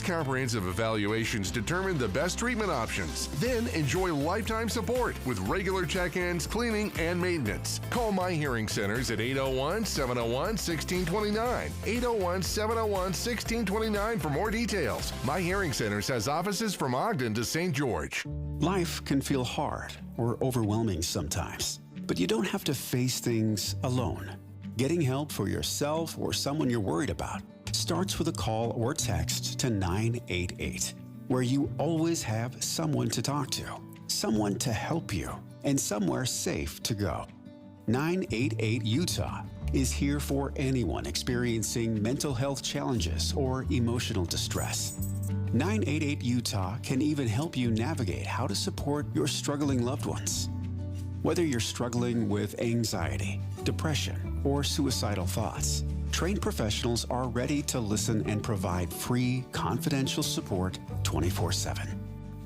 comprehensive evaluations determine the best treatment options. Then enjoy lifetime support with regular check-ins, cleaning, and maintenance. Call My Hearing Centers at 801-701-1629. 801-701-1629 for more details. My Hearing Centers has offices from Ogden to St. George. Life can feel hard or overwhelming sometimes, but you don't have to face things alone. Getting help for yourself or someone you're worried about starts with a call or text to 988, where you always have someone to talk to, someone to help you, and somewhere safe to go. 988 Utah is here for anyone experiencing mental health challenges or emotional distress. 988 Utah can even help you navigate how to support your struggling loved ones. Whether you're struggling with anxiety, depression, or suicidal thoughts, trained professionals are ready to listen and provide free, confidential support 24/7.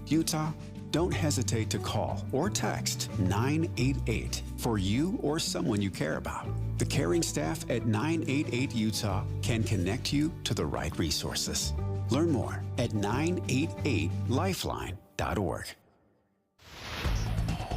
Utah, don't hesitate to call or text 988 for you or someone you care about. The caring staff at 988 Utah can connect you to the right resources. Learn more at 988lifeline.org.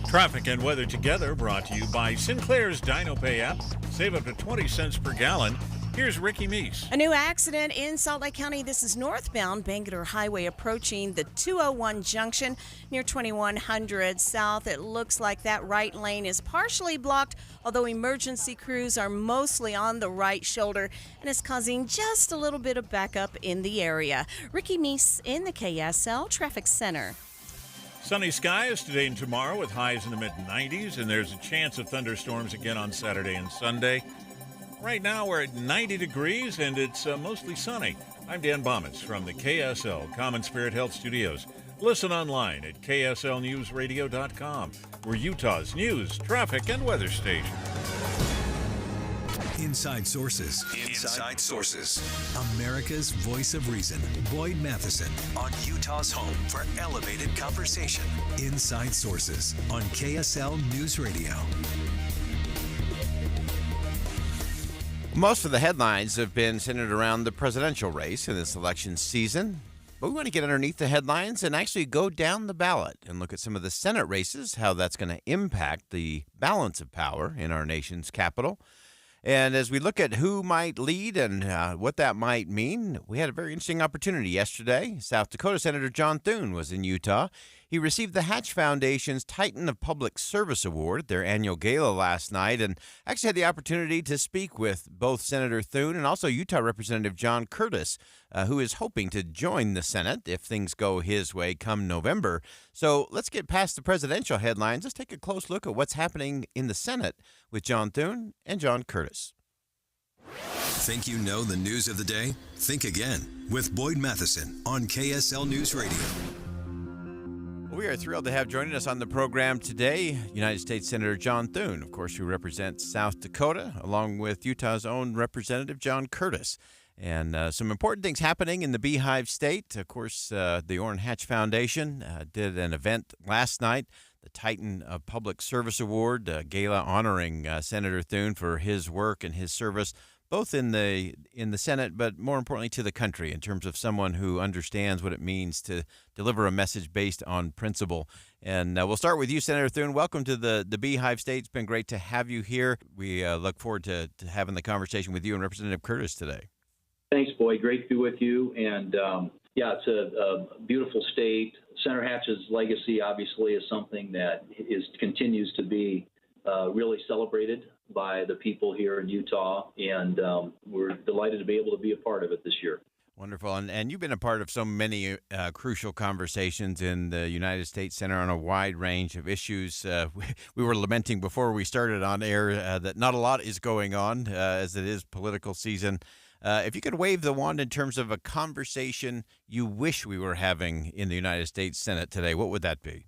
Traffic and weather together brought to you by Sinclair's DinoPay app. Save up to 20 cents per gallon. Here's Ricky Meese. A new accident in Salt Lake County. This is northbound Bangalore Highway approaching the 201 junction near 2100 South. It looks like that right lane is partially blocked, although emergency crews are mostly on the right shoulder, and it's causing just a little bit of backup in the area. Ricky Meese in the KSL Traffic Center. Sunny skies today and tomorrow with highs in the mid-90s, and there's a chance of thunderstorms again on Saturday and Sunday. Right now we're at 90 degrees, and it's mostly sunny. I'm Dan Bomitz from the KSL Common Spirit Health Studios. Listen online at kslnewsradio.com. We're Utah's news, traffic, and weather station. Inside Sources. Inside Sources. America's voice of reason. Boyd Matheson on Utah's home for elevated conversation. Inside Sources on KSL News Radio. Most of the headlines have been centered around the presidential race in this election season. But we want to get underneath the headlines and actually go down the ballot and look at some of the Senate races, how that's going to impact the balance of power in our nation's capital. And as we look at who might lead and what that might mean, we had a very interesting opportunity yesterday. South Dakota Senator John Thune was in Utah. He received the Hatch Foundation's Titan of Public Service Award, their annual gala last night, and actually had the opportunity to speak with both Senator Thune and also Utah Representative John Curtis, who is hoping to join the Senate if things go his way come November. So let's get past the presidential headlines. Let's take a close look at what's happening in the Senate with John Thune and John Curtis. Think you know the news of the day? Think again with Boyd Matheson on KSL News Radio. We are thrilled to have joining us on the program today United States Senator John Thune, of course, who represents South Dakota, along with Utah's own Representative John Curtis. And some important things happening in the Beehive State. Of course, the Orrin Hatch Foundation did an event last night, the Titan of Public Service Award, gala honoring Senator Thune for his work and his service, both in the Senate, but more importantly to the country in terms of someone who understands what it means to deliver a message based on principle. And we'll start with you, Senator Thune. Welcome to the Beehive State. It's been great to have you here. We look forward to having the conversation with you and Representative Curtis today. Thanks, Boyd. Great to be with you. And it's a beautiful state. Senator Hatch's legacy, obviously, is something that continues to be really celebrated by the people here in Utah, and we're delighted to be able to be a part of it this year. Wonderful. And you've been a part of so many crucial conversations in the United States Senate on a wide range of issues. We were lamenting before we started on air that not a lot is going on as it is political season. If you could wave the wand in terms of a conversation you wish we were having in the United States Senate today, what would that be?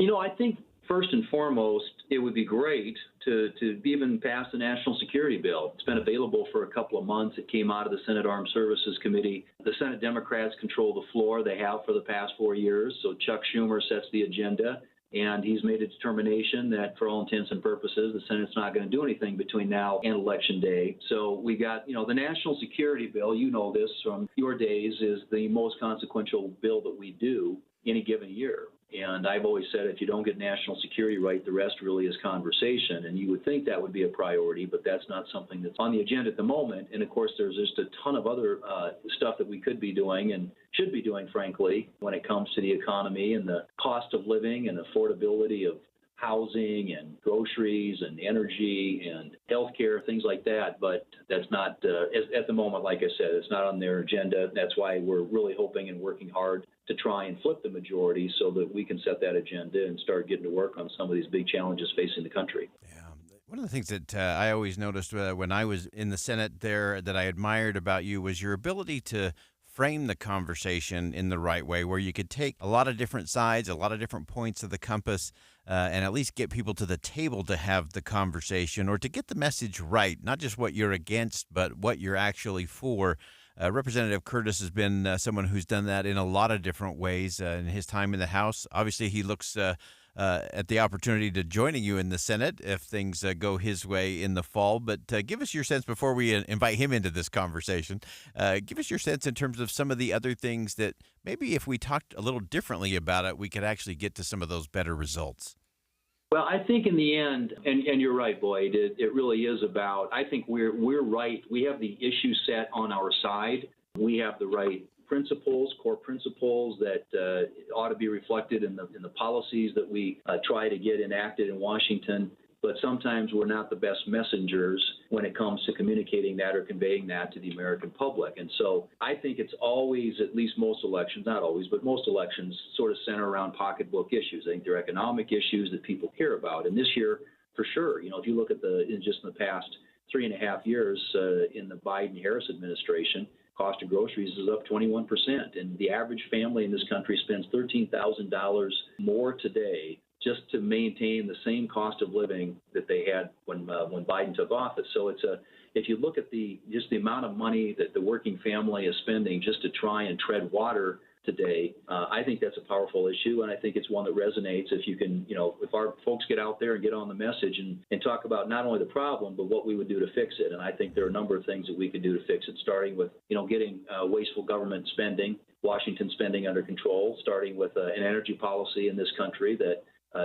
I think first and foremost, it would be great to even pass the national security bill. It's been available for a couple of months. It came out of the Senate Armed Services Committee. The Senate Democrats control the floor. They have for the past 4 years. So Chuck Schumer sets the agenda. And he's made a determination that for all intents and purposes, the Senate's not going to do anything between now and Election Day. So we got, the national security bill, you know this from your days, is the most consequential bill that we do any given year. And I've always said if you don't get national security right, the rest really is conversation. And you would think that would be a priority, but that's not something that's on the agenda at the moment. And of course, there's just a ton of other stuff that we could be doing and should be doing, frankly, when it comes to the economy and the cost of living and affordability of housing and groceries and energy and healthcare, things like that. But that's not, at the moment, like I said, it's not on their agenda. That's why we're really hoping and working hard to try and flip the majority so that we can set that agenda and start getting to work on some of these big challenges facing the country. Yeah. One of the things that I always noticed when I was in the Senate there that I admired about you was your ability to frame the conversation in the right way, where you could take a lot of different sides, a lot of different points of the compass, and at least get people to the table to have the conversation or to get the message right, not just what you're against, but what you're actually for. Representative Curtis has been someone who's done that in a lot of different ways in his time in the House. Obviously, he looks at the opportunity to joining you in the Senate if things go his way in the fall. But give us your sense before we invite him into this conversation. Give us your sense in terms of some of the other things that maybe if we talked a little differently about it, we could actually get to some of those better results. Well, I think in the end, and you're right, Boyd, it really is about, I think we're right. We have the issue set on our side. We have the right principles, core principles that ought to be reflected in the policies that we try to get enacted in Washington. But sometimes we're not the best messengers when it comes to communicating that or conveying that to the American public. And so I think it's always, at least most elections, not always, but most elections sort of center around pocketbook issues. I think they're economic issues that people care about. And this year, for sure, if you look at just in the past 3.5 years in the Biden-Harris administration, cost of groceries is up 21%. And the average family in this country spends $13,000 more today just to maintain the same cost of living that they had when Biden took office. So if you look at the amount of money that the working family is spending just to try and tread water today, I think that's a powerful issue, and I think it's one that resonates if you can, if our folks get out there and get on the message and talk about not only the problem, but what we would do to fix it. And I think there are a number of things that we could do to fix it, starting with, getting wasteful government spending, Washington spending under control, starting with an energy policy in this country that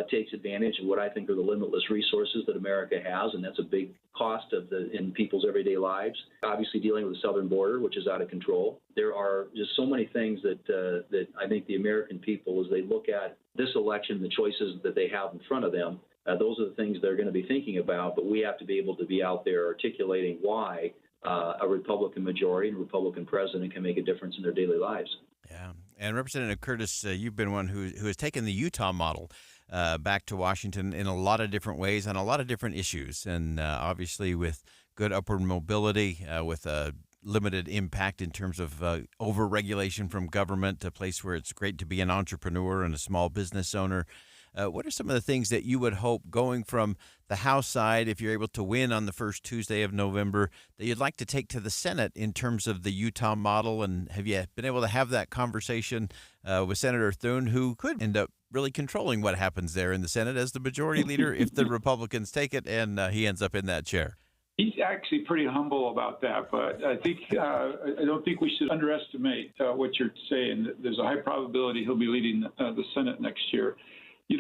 takes advantage of what I think are the limitless resources that America has, and that's a big cost in people's everyday lives. Obviously, dealing with the southern border, which is out of control. There are just so many things that I think the American people, as they look at this election, the choices that they have in front of them, those are the things they're going to be thinking about. But we have to be able to be out there articulating why a Republican majority and Republican president can make a difference in their daily lives. Yeah, and Representative Curtis, you've been one who has taken the Utah model back to Washington in a lot of different ways on a lot of different issues, and obviously with good upward mobility, with a limited impact in terms of over-regulation from government, a place where it's great to be an entrepreneur and a small business owner. What are some of the things that you would hope going from the House side, if you're able to win on the first Tuesday of November, that you'd like to take to the Senate in terms of the Utah model? And have you been able to have that conversation with Senator Thune, who could end up really controlling what happens there in the Senate as the majority leader if the Republicans take it and he ends up in that chair? He's actually pretty humble about that, but I think I don't think we should underestimate what you're saying. There's a high probability he'll be leading the Senate next year.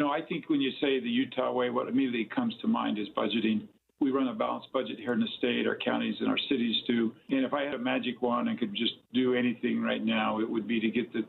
I think when you say the Utah way, what immediately comes to mind is budgeting. We run a balanced budget here in the state, our counties and our cities do. And if I had a magic wand and could just do anything right now, it would be to get the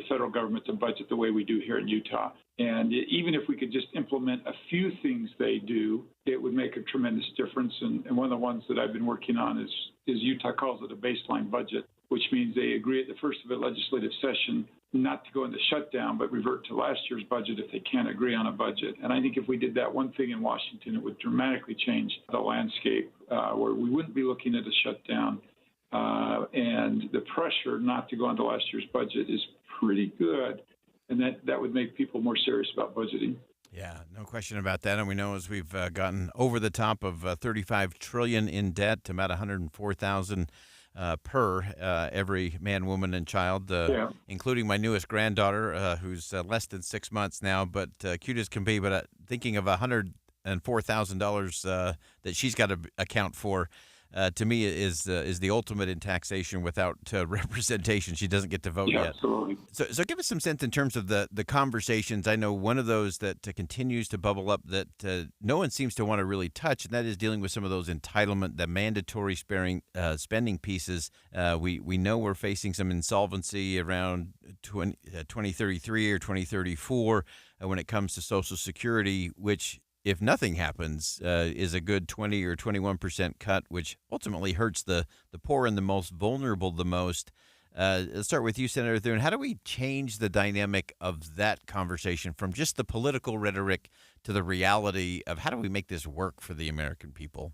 federal government to budget the way we do here in Utah. And even if we could just implement a few things they do, it would make a tremendous difference. And one of the ones that I've been working on is Utah calls it a baseline budget, which means they agree at the first of a legislative session not to go into shutdown, but revert to last year's budget if they can't agree on a budget. And I think if we did that one thing in Washington, it would dramatically change the landscape where we wouldn't be looking at a shutdown. And the pressure not to go into last year's budget is pretty good. And that would make people more serious about budgeting. Yeah, no question about that. And we know as we've gotten over the top of $35 trillion in debt to about 104,000 per every man, woman, and child, including my newest granddaughter, who's less than 6 months now, but cute as can be. But thinking of $104,000 that she's got to account for, to me, is the ultimate in taxation without representation. She doesn't get to vote yet. Absolutely. So give us some sense in terms of the conversations. I know one of those that continues to bubble up that no one seems to want to really touch, and that is dealing with some of those entitlement, the mandatory spending pieces. We know we're facing some insolvency around 2033 or 2034 when it comes to Social Security, which, if nothing happens, is a good 20 or 21% cut, which ultimately hurts the poor and the most vulnerable the most. Let's start with you, Senator Thune. How do we change the dynamic of that conversation from just the political rhetoric to the reality of how do we make this work for the American people?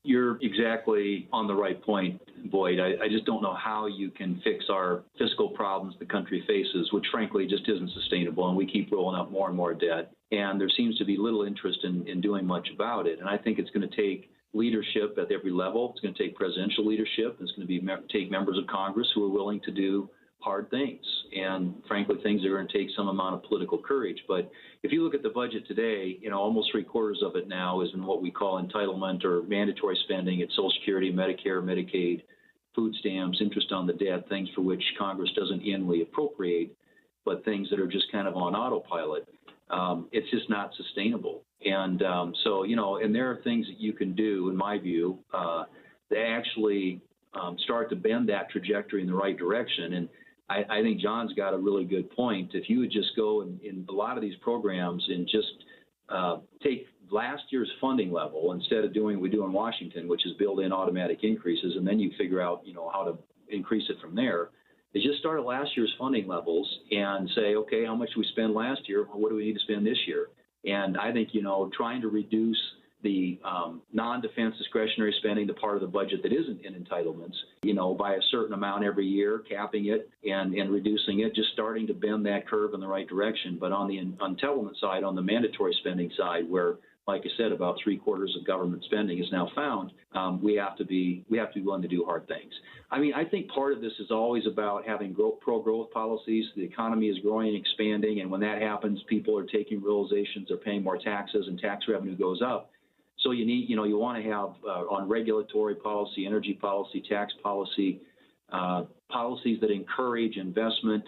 You're exactly on the right point, Boyd. I just don't know how you can fix our fiscal problems the country faces, which frankly just isn't sustainable, and we keep rolling up more and more debt. And there seems to be little interest in doing much about it. And I think it's going to take leadership at every level. It's going to take presidential leadership. It's going to take members of Congress who are willing to do hard things, and frankly, things that are going to take some amount of political courage. But if you look at the budget today, almost 3/4 of it now is in what we call entitlement or mandatory spending at Social Security, Medicare, Medicaid, food stamps, interest on the debt, things for which Congress doesn't annually appropriate, but things that are just kind of on autopilot. It's just not sustainable. And and there are things that you can do, in my view, that actually start to bend that trajectory in the right direction. And I think John's got a really good point. If you would just go in a lot of these programs and just take last year's funding level instead of doing what we do in Washington, which is build in automatic increases, and then you figure out, how to increase it from there, is just start at last year's funding levels and say, okay, how much did we spend last year? What do we need to spend this year? And I think, trying to reduce the non-defense discretionary spending, the part of the budget that isn't in entitlements, by a certain amount every year, capping it and reducing it, just starting to bend that curve in the right direction. But on the entitlement side, on the mandatory spending side, where, like I said, about 3/4 of government spending is now found, we have to be willing to do hard things. I mean, I think part of this is always about having pro-growth policies. The economy is growing and expanding, and when that happens, people are taking realizations they're paying more taxes, and tax revenue goes up. So you need, you want to have on regulatory policy, energy policy, tax policy, policies that encourage investment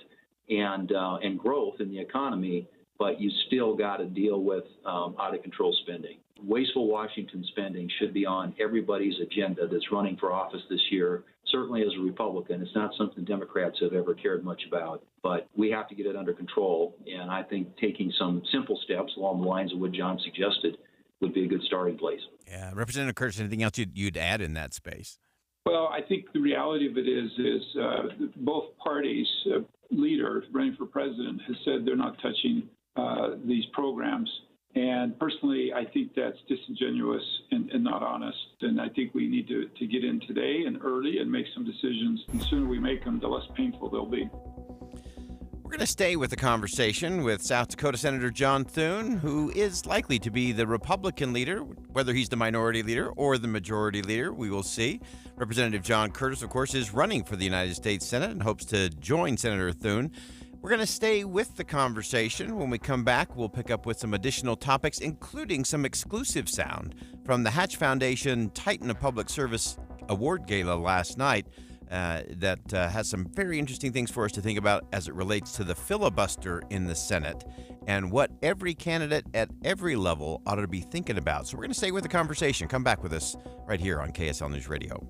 and growth in the economy, but you still got to deal with out of control spending. Wasteful Washington spending should be on everybody's agenda that's running for office this year. Certainly as a Republican, it's not something Democrats have ever cared much about, but we have to get it under control. And I think taking some simple steps along the lines of what John suggested would be a good starting place. Yeah, Representative Curtis, anything else you'd add in that space? Well, I think the reality of it is both parties' leader running for president has said they're not touching these programs. And personally, I think that's disingenuous and not honest. And I think we need to get in today and early and make some decisions. And the sooner we make them, the less painful they'll be. We're going to stay with the conversation with South Dakota Senator John Thune, who is likely to be the Republican leader. Whether he's the minority leader or the majority leader, we will see. Representative John Curtis, of course, is running for the United States Senate and hopes to join Senator Thune. We're going to stay with the conversation. When we come back, we'll pick up with some additional topics, including some exclusive sound from the Hatch Foundation Titan of Public Service Award Gala last night that has some very interesting things for us to think about as it relates to the filibuster in the Senate and what every candidate at every level ought to be thinking about. So we're going to stay with the conversation. Come back with us right here on KSL News Radio.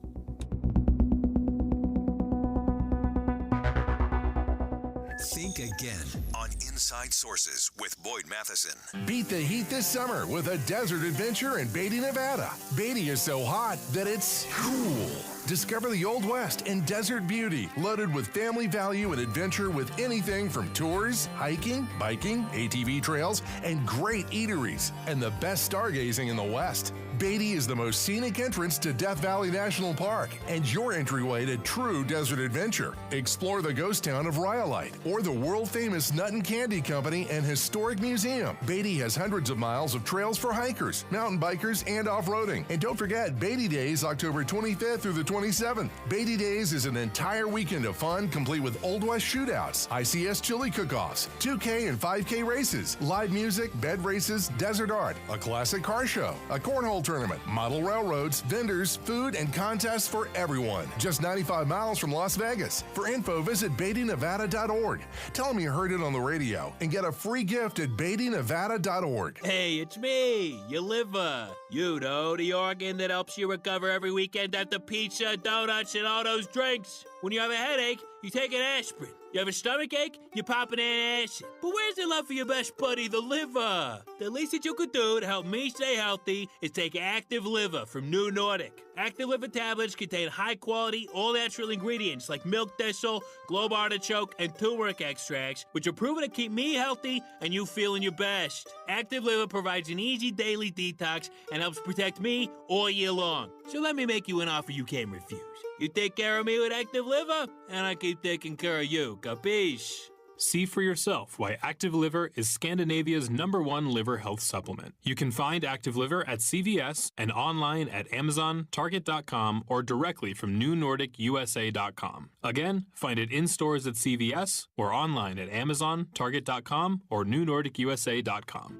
Think again on Inside Sources with Boyd Matheson. Beat the heat this summer with a desert adventure in Beatty, Nevada. Beatty is so hot that it's cool. Discover the Old West and desert beauty, loaded with family value and adventure with anything from tours, hiking, biking, ATV trails, and great eateries, and the best stargazing in the West. Beatty is the most scenic entrance to Death Valley National Park and your entryway to true desert adventure. Explore the ghost town of Rhyolite or the world-famous Nut and Candy Company and Historic Museum. Beatty has hundreds of miles of trails for hikers, mountain bikers, and off-roading. And don't forget, Beatty Days, October 25th through the 27th. Beatty Days is an entire weekend of fun, complete with Old West shootouts, ICS chili cook-offs, 2K and 5K races, live music, bed races, desert art, a classic car show, a cornhole tournament, model railroads, vendors, food, and contests for everyone. Just 95 miles from Las Vegas. For info, visit BeattyNevada.org. Tell them you heard it on the radio and get a free gift at BeattyNevada.org. Hey, it's me, your liver. You know, the organ that helps you recover every weekend after pizza, donuts, and all those drinks. When you have a headache, you take an aspirin. You have a stomach ache, you pop an antacid. But where's the love for your best buddy, the liver? The least that you could do to help me stay healthy is take Active Liver from New Nordic. Active Liver tablets contain high-quality, all-natural ingredients like milk thistle, globe artichoke, and turmeric extracts, which are proven to keep me healthy and you feeling your best. Active Liver provides an easy daily detox and helps protect me all year long. So let me make you an offer you can't refuse. You take care of me with Active Liver, and I keep taking care of you. Capiche? See for yourself why Active Liver is Scandinavia's #1 liver health supplement. You can find Active Liver at CVS and online at Amazon, Target.com, or directly from NewNordicUSA.com. Again, find it in stores at CVS or online at Amazon, Target.com, or NewNordicUSA.com.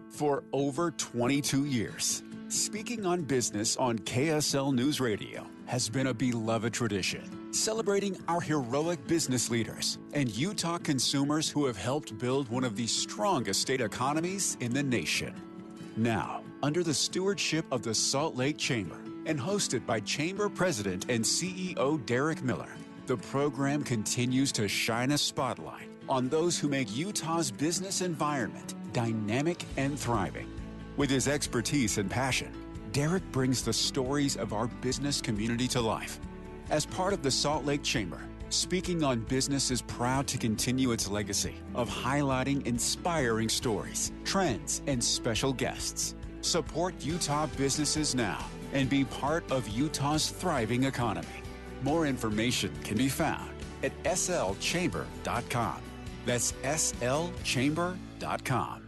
For over 22 years, speaking on business on KSL News Radio has been a beloved tradition, celebrating our heroic business leaders and Utah consumers who have helped build one of the strongest state economies in the nation. Now, under the stewardship of the Salt Lake Chamber and hosted by Chamber President and CEO Derek Miller, the program continues to shine a spotlight on those who make Utah's business environment dynamic and thriving. With his expertise and passion, Derek brings the stories of our business community to life. As part of the Salt Lake Chamber, Speaking on Business is proud to continue its legacy of highlighting inspiring stories, trends, and special guests. Support Utah businesses now and be part of Utah's thriving economy. More information can be found at slchamber.com. That's slchamber.com.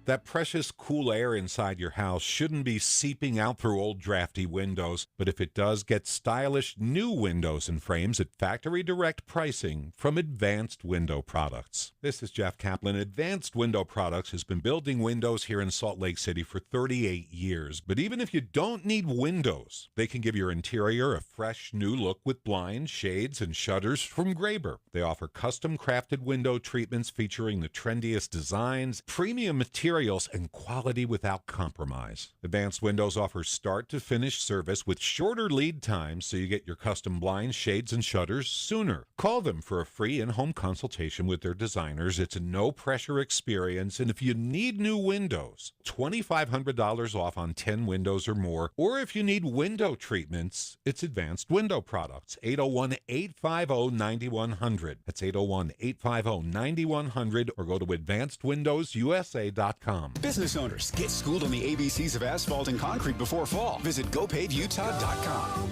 That precious cool air inside your house shouldn't be seeping out through old drafty windows, but if it does, get stylish new windows and frames at factory direct pricing from Advanced Window Products. This is Jeff Caplan. Advanced Window Products has been building windows here in Salt Lake City for 38 years, but even if you don't need windows, they can give your interior a fresh new look with blinds, shades, and shutters from Graber. They offer custom crafted window treatments featuring the trendiest designs, premium materials, and quality without compromise. Advanced Windows offers start-to-finish service with shorter lead times so you get your custom blinds, shades, and shutters sooner. Call them for a free in-home consultation with their designers. It's a no-pressure experience, and if you need new windows, $2,500 off on 10 windows or more, or if you need window treatments, it's Advanced Window Products, 801-850-9100. That's 801-850-9100, or go to advancedwindowsusa.com. Business owners, get schooled on the ABCs of asphalt and concrete before fall. Visit GoPaveUtah.com.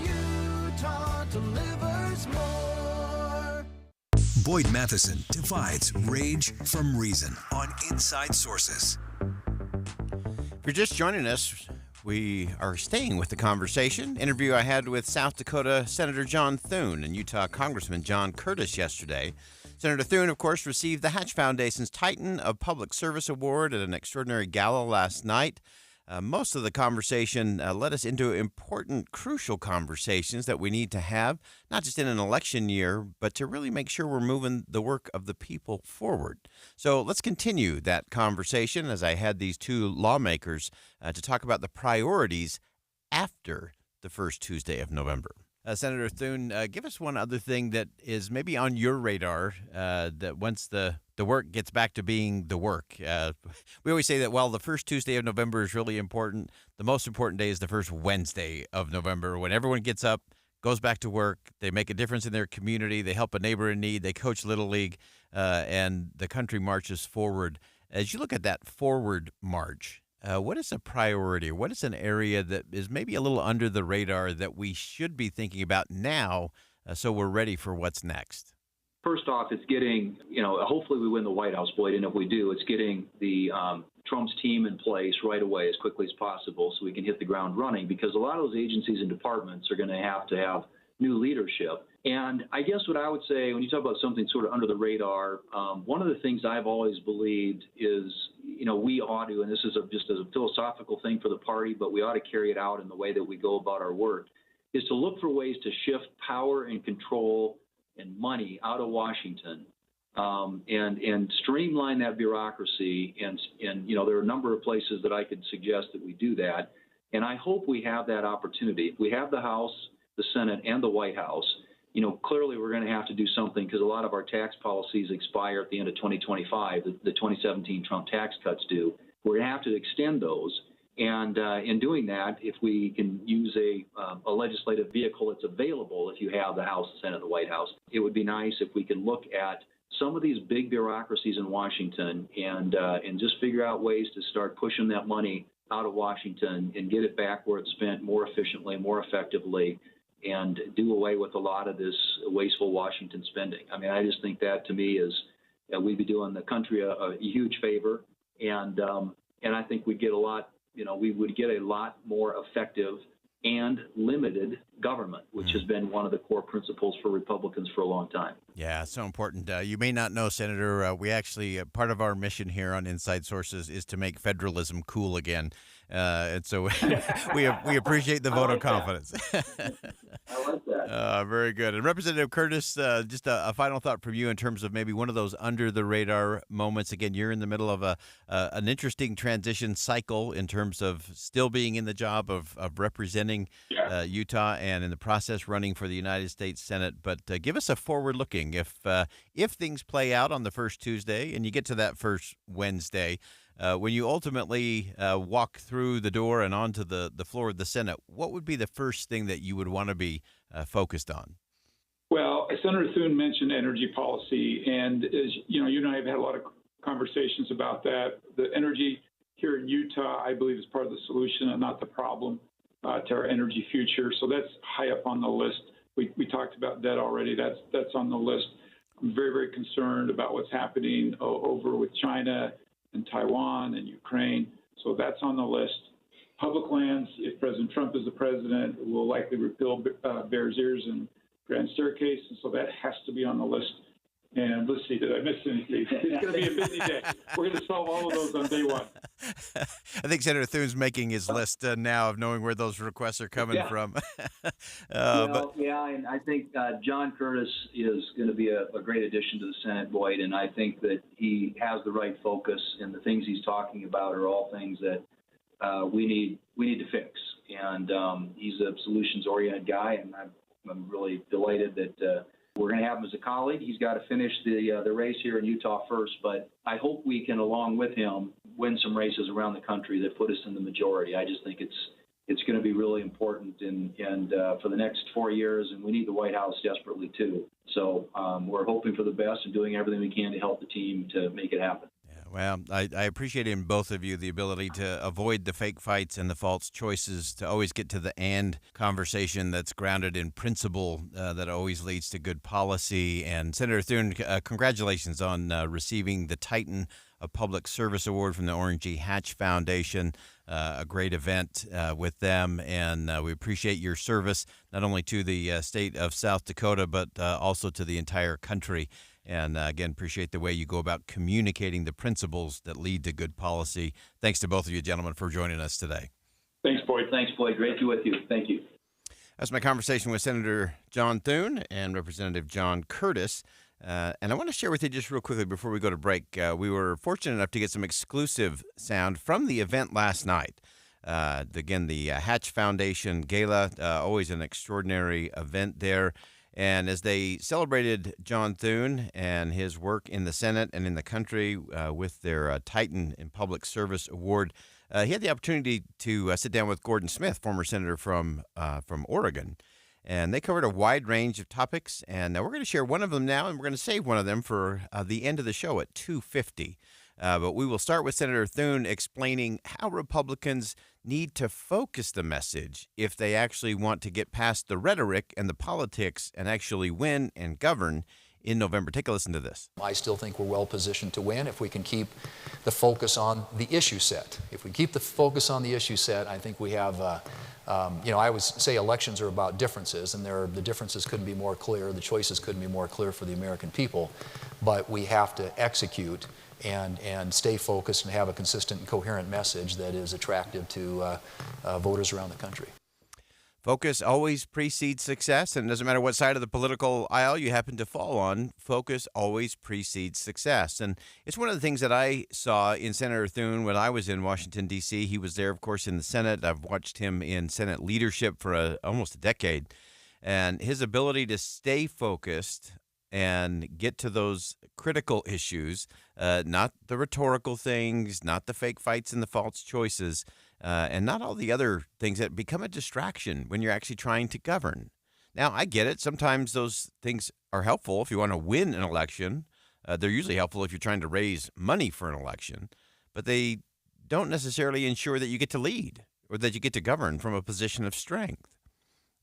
Utah delivers more. Boyd Matheson divides rage from reason on Inside Sources. If you're just joining us, we are staying with the conversation. Interview I had with South Dakota Senator John Thune and Utah Congressman John Curtis yesterday. Senator Thune, of course, received the Hatch Foundation's Titan of Public Service Award at an extraordinary gala last night. Most of the conversation led us into important, crucial conversations that we need to have, not just in an election year, but to really make sure we're moving the work of the people forward. So let's continue that conversation as I had these two lawmakers to talk about the priorities after the first Tuesday of November. Senator Thune, give us one other thing that is maybe on your radar that once the work gets back to being the work. We always say that while the first Tuesday of November is really important, the most important day is the first Wednesday of November when everyone gets up, goes back to work, they make a difference in their community, they help a neighbor in need, they coach Little League, and the country marches forward. As you look at that forward march, what is a priority? What is an area that is maybe a little under the radar that we should be thinking about now so we're ready for what's next? First off, it's getting, hopefully we win the White House, Boyd, and if we do, it's getting the Trump's team in place right away as quickly as possible so we can hit the ground running, because a lot of those agencies and departments are going to have new leadership. And I guess what I would say when you talk about something sort of under the radar, one of the things I've always believed is, we ought to, and this is just as a philosophical thing for the party, but we ought to carry it out in the way that we go about our work, is to look for ways to shift power and control and money out of Washington, and streamline that bureaucracy. And there are a number of places that I could suggest that we do that. And I hope we have that opportunity. If we have the House, the Senate, and the White House, clearly we're going to have to do something, because a lot of our tax policies expire at the end of 2025. The 2017 Trump tax cuts do. We're going to have to extend those. And in doing that, if we can use a legislative vehicle that's available, if you have the House, the Senate, the White House, it would be nice if we could look at some of these big bureaucracies in Washington and just figure out ways to start pushing that money out of Washington and get it back where it's spent more efficiently, more effectively, and do away with a lot of this wasteful Washington spending. I mean, I just think that, to me, is we'd be doing the country a huge favor, and I think we'd get a lot. We would get a lot more effective and limited government, which has been one of the core principles for Republicans for a long time. Yeah, so important. You may not know, Senator, we actually, part of our mission here on Inside Sources is to make federalism cool again. And so we appreciate the vote of confidence. I like that. Very good. And Representative Curtis, just a final thought from you in terms of maybe one of those under-the-radar moments. Again, you're in the middle of an interesting transition cycle in terms of still being in the job of representing Utah and in the process running for the United States Senate. But give us a forward-looking. If things play out on the first Tuesday and you get to that first Wednesday, when you ultimately walk through the door and onto the floor of the Senate, what would be the first thing that you would want to be focused on? Well, Senator Thune mentioned energy policy, and as you and I have had a lot of conversations about that. The energy here in Utah, I believe, is part of the solution and not the problem to our energy future. So that's high up on the list. We talked about that already. That's on the list. I'm very, very concerned about what's happening over with China and Taiwan and Ukraine. So that's on the list. Public lands, if President Trump is the president, will likely repeal Bears Ears and Grand Staircase. And so that has to be on the list. And let's see, did I miss anything? It's going to be a busy day. We're going to solve all of those on day one. I think Senator Thune's making his list now of knowing where those requests are coming from. And I think John Curtis is going to be a great addition to the Senate, Boyd, and I think that he has the right focus, and the things he's talking about are all things that we need to fix. And he's a solutions-oriented guy, and I'm really delighted that we're going to have him as a colleague. He's got to finish the race here in Utah first, but I hope we can, along with him, win some races around the country that put us in the majority. I just think it's going to be really important and for the next 4 years, and we need the White House desperately too. So we're hoping for the best and doing everything we can to help the team to make it happen. Well, I appreciate in both of you the ability to avoid the fake fights and the false choices, to always get to the and conversation that's grounded in principle that always leads to good policy. And Senator Thune, congratulations on receiving the Titan of Public Service Award from the Orrin G. Hatch Foundation, a great event with them. And we appreciate your service, not only to the state of South Dakota, but also to the entire country. And again, appreciate the way you go about communicating the principles that lead to good policy. Thanks to both of you, gentlemen, for joining us today. Thanks, Boyd. Great to be with you. Thank you. That's my conversation with Senator John Thune and Representative John Curtis. And I want to share with you just real quickly before we go to break. We were fortunate enough to get some exclusive sound from the event last night. Again, the Hatch Foundation Gala, always an extraordinary event there. And as they celebrated John Thune and his work in the Senate and in the country with their Titan in Public Service Award, he had the opportunity to sit down with Gordon Smith, former senator from Oregon. And they covered a wide range of topics. And we're going to share one of them now, and we're going to save one of them for the end of the show at 2:50. But we will start with Senator Thune explaining how Republicans need to focus the message if they actually want to get past the rhetoric and the politics and actually win and govern in November. Take a listen to this. I still think we're well positioned to win if we can keep the focus on the issue set. If we keep the focus on the issue set, I think we have, I always say elections are about differences, and the differences couldn't be more clear, the choices couldn't be more clear for the American people, but we have to execute and stay focused and have a consistent and coherent message that is attractive to voters around the country. Focus always precedes success, and it doesn't matter what side of the political aisle you happen to fall on, focus always precedes success. And it's one of the things that I saw in Senator Thune when I was in Washington, D.C. He was there, of course, in the Senate. I've watched him in Senate leadership for almost a decade. And his ability to stay focused and get to those critical issues, not the rhetorical things, not the fake fights and the false choices, and not all the other things that become a distraction when you're actually trying to govern. Now, I get it. Sometimes those things are helpful if you want to win an election. They're usually helpful if you're trying to raise money for an election, but they don't necessarily ensure that you get to lead or that you get to govern from a position of strength.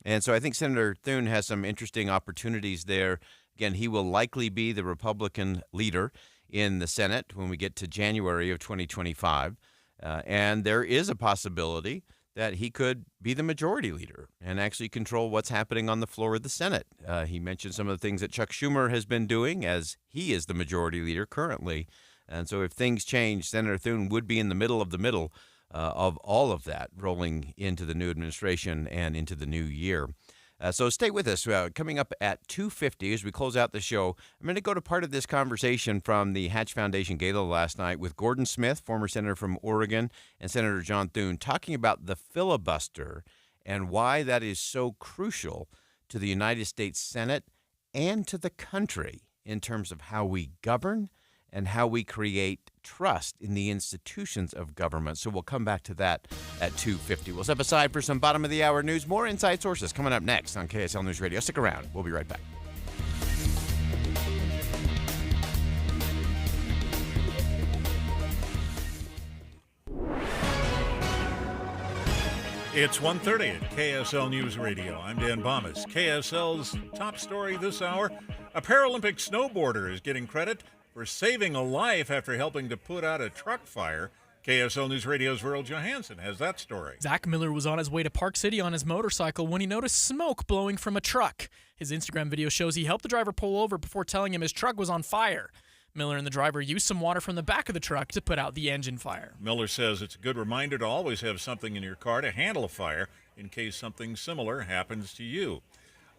And so I think Senator Thune has some interesting opportunities there. Again, he will likely be the Republican leader in the Senate when we get to January of 2025. And there is a possibility that he could be the majority leader and actually control what's happening on the floor of the Senate. He mentioned some of the things that Chuck Schumer has been doing as he is the majority leader currently. And so if things change, Senator Thune would be in the middle of all of that rolling into the new administration and into the new year. So stay with us. Coming up at 2:50 as we close out the show, I'm going to go to part of this conversation from the Hatch Foundation Gala last night with Gordon Smith, former senator from Oregon, and Senator John Thune, talking about the filibuster and why that is so crucial to the United States Senate and to the country in terms of how we govern and how we create trust in the institutions of government. So we'll come back to that at 2:50. We'll step aside for some bottom-of-the-hour news. More Inside Sources coming up next on KSL News Radio. Stick around. We'll be right back. It's 1:30 at KSL News Radio. I'm Dan Bomas. KSL's top story this hour, a Paralympic snowboarder is getting credit for saving a life after helping to put out a truck fire. KSL News Radio's Verl Johansson has that story. Zach Miller was on his way to Park City on his motorcycle when he noticed smoke blowing from a truck. His Instagram video shows he helped the driver pull over before telling him his truck was on fire. Miller and the driver used some water from the back of the truck to put out the engine fire. Miller says it's a good reminder to always have something in your car to handle a fire in case something similar happens to you.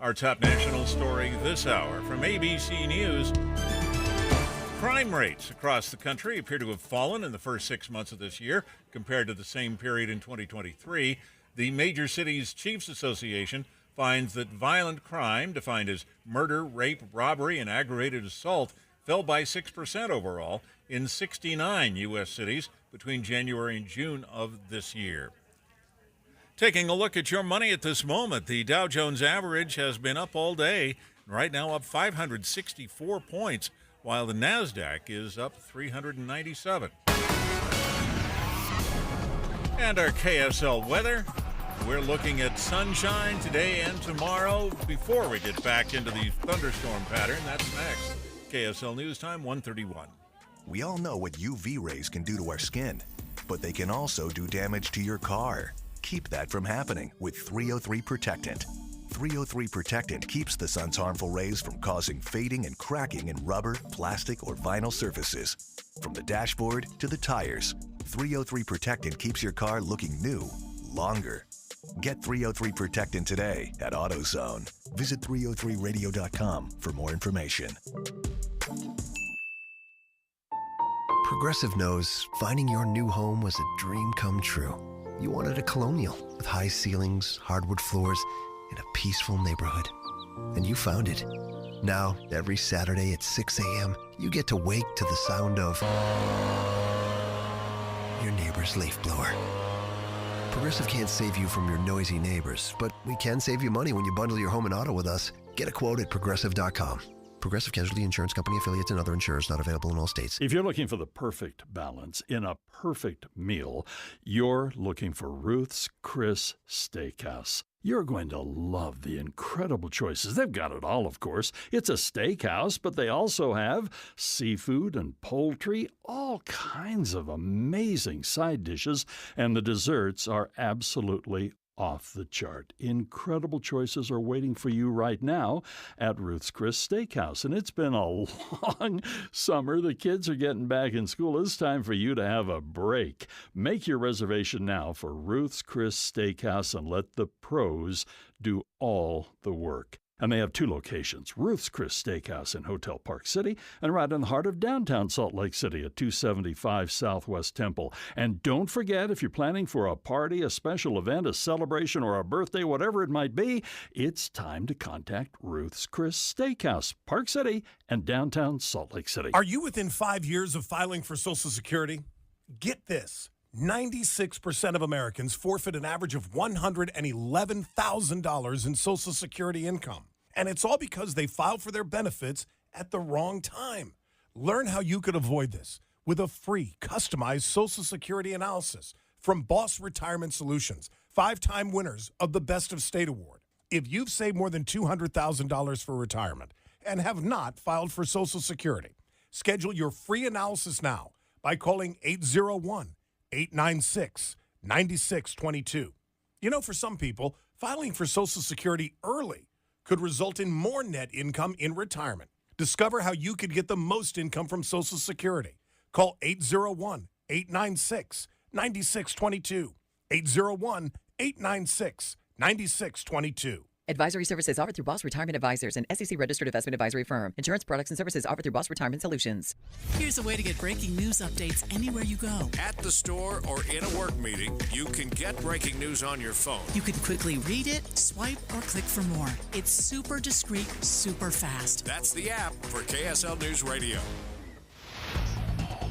Our top national story this hour from ABC News. Crime rates across the country appear to have fallen in the first 6 months of this year compared to the same period in 2023. The Major Cities Chiefs Association finds that violent crime, defined as murder, rape, robbery, and aggravated assault, fell by 6% overall in 69 U.S. cities between January and June of this year. Taking a look at your money at this moment, the Dow Jones average has been up all day, right now up 564 points, while the NASDAQ is up 397. And our KSL weather, we're looking at sunshine today and tomorrow before we get back into the thunderstorm pattern. That's next. KSL News Time, 1:31. We all know what UV rays can do to our skin, but they can also do damage to your car. Keep that from happening with 303 Protectant. 303 Protectant keeps the sun's harmful rays from causing fading and cracking in rubber, plastic, or vinyl surfaces. From the dashboard to the tires, 303 Protectant keeps your car looking new longer. Get 303 Protectant today at AutoZone. Visit 303radio.com for more information. Progressive knows finding your new home was a dream come true. You wanted a colonial with high ceilings, hardwood floors, and a peaceful neighborhood. And you found it. Now, every Saturday at 6 a.m., you get to wake to the sound of your neighbor's leaf blower. Progressive can't save you from your noisy neighbors, but we can save you money when you bundle your home and auto with us. Get a quote at Progressive.com. Progressive Casualty Insurance Company affiliates and other insurers, not available in all states. If you're looking for the perfect balance in a perfect meal, you're looking for Ruth's Chris Steakhouse. You're going to love the incredible choices. They've got it all, of course. It's a steakhouse, but they also have seafood and poultry, all kinds of amazing side dishes, and the desserts are absolutely off the chart. Incredible choices are waiting for you right now at Ruth's Chris Steakhouse. And it's been a long summer. The kids are getting back in school. It's time for you to have a break. Make your reservation now for Ruth's Chris Steakhouse and let the pros do all the work. And they have two locations, Ruth's Chris Steakhouse in Hotel Park City and right in the heart of downtown Salt Lake City at 275 Southwest Temple. And don't forget, if you're planning for a party, a special event, a celebration, or a birthday, whatever it might be, it's time to contact Ruth's Chris Steakhouse, Park City and downtown Salt Lake City. Are you within 5 years of filing for Social Security? Get this. 96% of Americans forfeit an average of $111,000 in Social Security income. And it's all because they filed for their benefits at the wrong time. Learn how you could avoid this with a free, customized Social Security analysis from Boss Retirement Solutions, 5-time winners of the Best of State Award. If you've saved more than $200,000 for retirement and have not filed for Social Security, schedule your free analysis now by calling 801-896-9622. You know, for some people, filing for Social Security early could result in more net income in retirement. Discover how you could get the most income from Social Security. Call 801-896-9622. 801-896-9622. Advisory services offered through Boss Retirement Advisors, an SEC-registered investment advisory firm. Insurance products and services offered through Boss Retirement Solutions. Here's a way to get breaking news updates anywhere you go. At the store or in a work meeting, you can get breaking news on your phone. You can quickly read it, swipe, or click for more. It's super discreet, super fast. That's the app for KSL News Radio.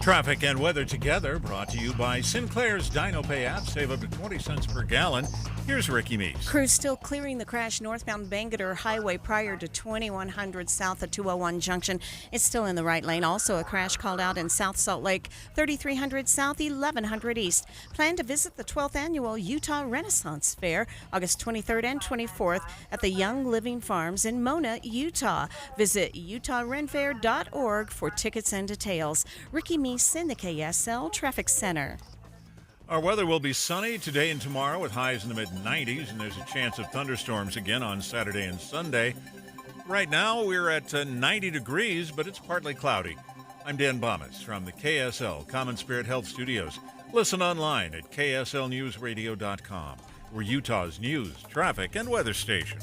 Traffic and weather together, brought to you by Sinclair's DinoPay app. Save up to 20 cents per gallon. Here's Ricky Meese. Crews still clearing the crash northbound Bangerter Highway prior to 2100 south of 201 Junction. It's still in the right lane. Also a crash called out in South Salt Lake, 3300 south, 1100 east. Plan to visit the 12th annual Utah Renaissance Fair, August 23rd and 24th at the Young Living Farms in Mona, Utah. Visit utahrenfair.org for tickets and details. Ricky Meese in the KSL Traffic Center. Our weather will be sunny today and tomorrow with highs in the mid-90s, and there's a chance of thunderstorms again on Saturday and Sunday. Right now, we're at 90 degrees, but it's partly cloudy. I'm Dan Bomas from the KSL Common Spirit Health Studios. Listen online at kslnewsradio.com. We're Utah's news, traffic, and weather station.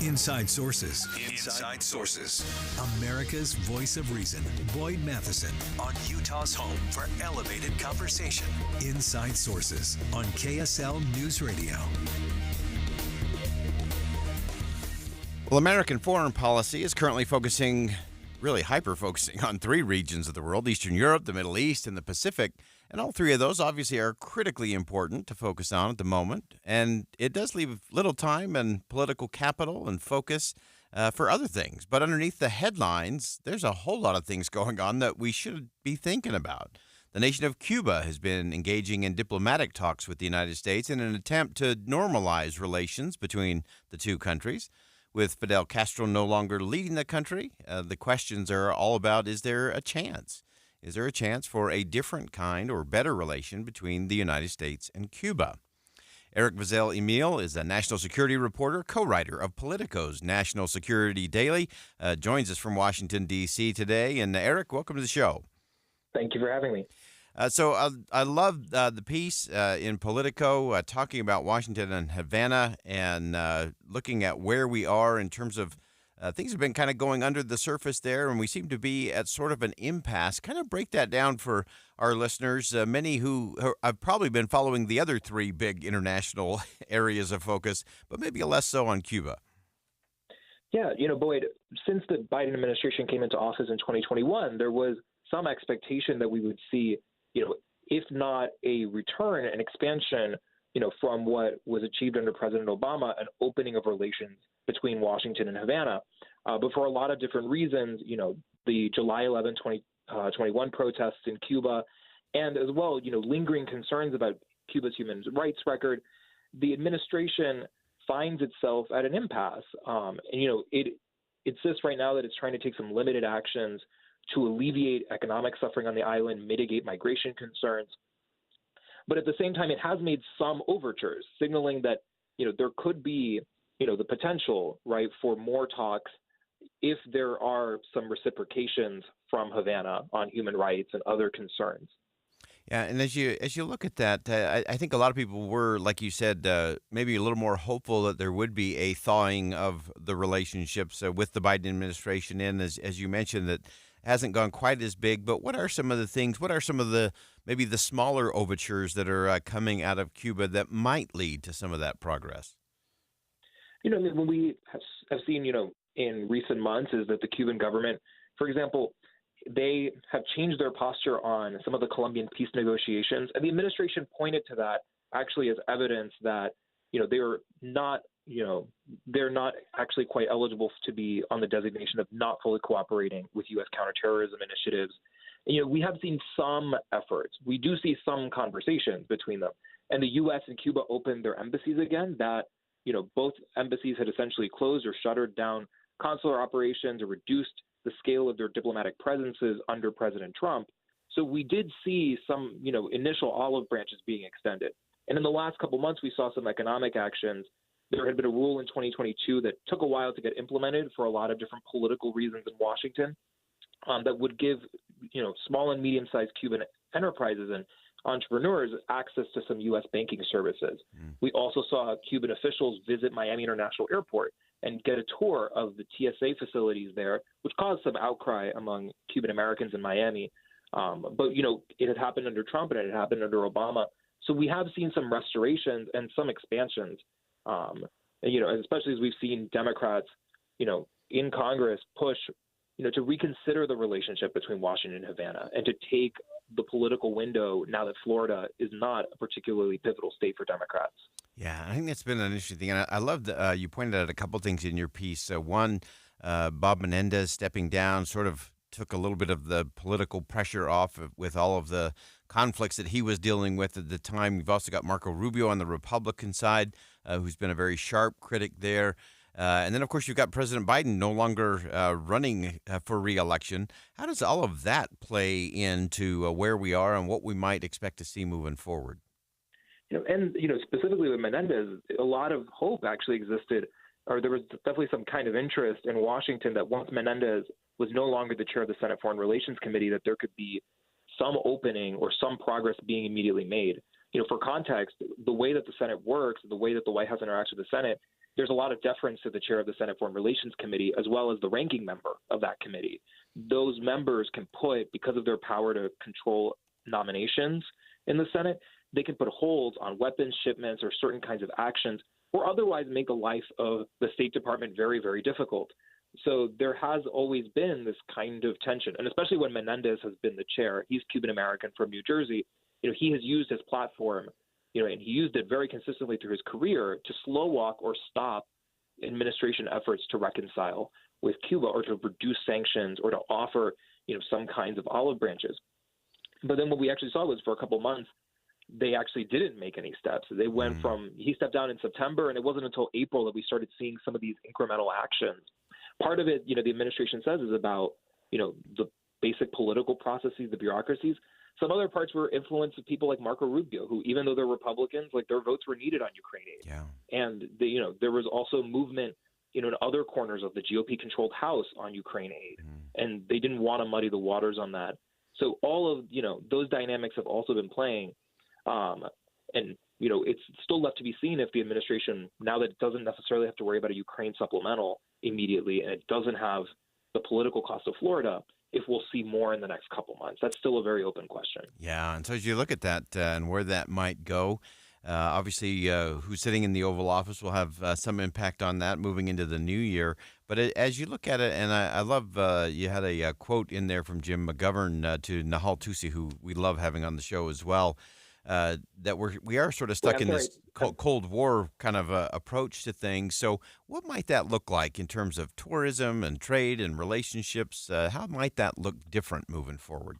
Inside Sources. Inside Sources. America's voice of reason. Boyd Matheson. On Utah's home for elevated conversation. Inside Sources on KSL News Radio. Well, American foreign policy is currently really hyper-focusing on 3 regions of the world, Eastern Europe, the Middle East, and the Pacific. And all 3 of those obviously are critically important to focus on at the moment. And it does leave little time and political capital and focus for other things. But underneath the headlines, there's a whole lot of things going on that we should be thinking about. The nation of Cuba has been engaging in diplomatic talks with the United States in an attempt to normalize relations between the two countries. With Fidel Castro no longer leading the country, the questions are all about, is there a chance? Is there a chance for a different kind or better relation between the United States and Cuba? Eric Vizel-Emil is a national security reporter, co-writer of Politico's National Security Daily, joins us from Washington, D.C. today. And Eric, welcome to the show. Thank you for having me. So I love the piece in Politico talking about Washington and Havana and looking at where we are in terms of things have been kind of going under the surface there, and we seem to be at sort of an impasse. Kind of break that down for our listeners, many who have probably been following the other 3 big international areas of focus, but maybe less so on Cuba. Yeah, Boyd, since the Biden administration came into office in 2021, there was some expectation that we would see, if not a return, an expansion, from what was achieved under President Obama, an opening of relations between Washington and Havana. But for a lot of different reasons, the July 11, 2021 protests in Cuba, and as well, lingering concerns about Cuba's human rights record, the administration finds itself at an impasse. It insists right now that it's trying to take some limited actions to alleviate economic suffering on the island, mitigate migration concerns. But at the same time, it has made some overtures, signaling that, there could be, the potential, right, for more talks if there are some reciprocations from Havana on human rights and other concerns. Yeah, and as you look at that, I think a lot of people were, like you said, maybe a little more hopeful that there would be a thawing of the relationships with the Biden administration. As you mentioned, that hasn't gone quite as big. But what are some of the things? What are some of the maybe the smaller overtures that are coming out of Cuba that might lead to some of that progress? When we have seen, in recent months, is that the Cuban government, for example, they have changed their posture on some of the Colombian peace negotiations, and the administration pointed to that actually as evidence that they're not actually quite eligible to be on the designation of not fully cooperating with U.S. counterterrorism initiatives. We have seen some efforts. We do see some conversations between them, and the U.S. and Cuba opened their embassies again. That both embassies had essentially closed or shuttered down consular operations or reduced the scale of their diplomatic presences under President Trump. So we did see some, initial olive branches being extended. And in the last couple months, we saw some economic actions. There had been a rule in 2022 that took a while to get implemented for a lot of different political reasons in Washington, that would give, small and medium-sized Cuban enterprises and entrepreneurs access to some U.S. banking services. We also saw Cuban officials visit Miami International Airport and get a tour of the TSA facilities there, which caused some outcry among Cuban Americans in Miami. But it had happened under Trump and it had happened under Obama. So we have seen some restorations and some expansions, especially as we've seen Democrats, in Congress push, to reconsider the relationship between Washington and Havana and to take the political window now that Florida is not a particularly pivotal state for Democrats. Yeah, I think that's been an interesting thing. And I love that you pointed out a couple things in your piece. One, Bob Menendez stepping down sort of took a little bit of the political pressure off with all of the conflicts that he was dealing with at the time. You've also got Marco Rubio on the Republican side, who's been a very sharp critic there. And then, of course, you've got President Biden no longer running for re-election. How does all of that play into where we are and what we might expect to see moving forward? Specifically with Menendez, a lot of hope actually existed, or there was definitely some kind of interest in Washington that once Menendez was no longer the chair of the Senate Foreign Relations Committee, that there could be some opening or some progress being immediately made. For context, the way that the Senate works, the way that the White House interacts with the Senate, there's a lot of deference to the chair of the Senate Foreign Relations Committee as well as the ranking member of that committee. Those members can put, because of their power to control nominations in the Senate, they can put holds on weapons shipments or certain kinds of actions or otherwise make the life of the State Department very, very difficult. So there has always been this kind of tension, and especially when Menendez has been the chair. He's Cuban American from New Jersey. He has used his platform, and he used it very consistently through his career to slow walk or stop administration efforts to reconcile with Cuba or to reduce sanctions or to offer, some kinds of olive branches. But then what we actually saw was for a couple months, they actually didn't make any steps. They went he stepped down in September, and it wasn't until April that we started seeing some of these incremental actions. Part of it, the administration says is about, the basic political processes, the bureaucracies. Some other parts were influenced of people like Marco Rubio, who, even though they're Republicans, their votes were needed on Ukraine aid. Yeah. And, there was also movement, in other corners of the GOP-controlled House on Ukraine aid. And they didn't want to muddy the waters on that. So all of, those dynamics have also been playing. And, it's still left to be seen if the administration, now that it doesn't necessarily have to worry about a Ukraine supplemental immediately, and it doesn't have the political cost of Florida, if we'll see more in the next couple months. That's still a very open question. Yeah, and so as you look at that and where that might go, obviously who's sitting in the Oval Office will have some impact on that moving into the new year. But as you look at it, and I love you had a quote in there from Jim McGovern to Nahal Tusi, who we love having on the show as well. that we are sort of stuck in this Cold War kind of approach to things. So what might that look like in terms of tourism and trade and relationships? How might that look different moving forward?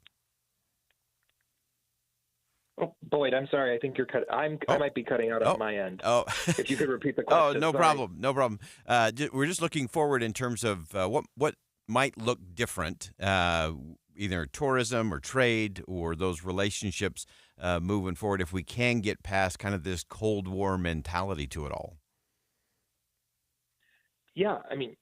Oh, Boyd, I'm sorry. I think you're cut. I might be cutting out on my end. Oh, if you could repeat the question. No sorry. problem. No problem. We're just looking forward in terms of what might look different, either tourism or trade or those relationships moving forward, if we can get past kind of this Cold War mentality to it all. Yeah, I mean,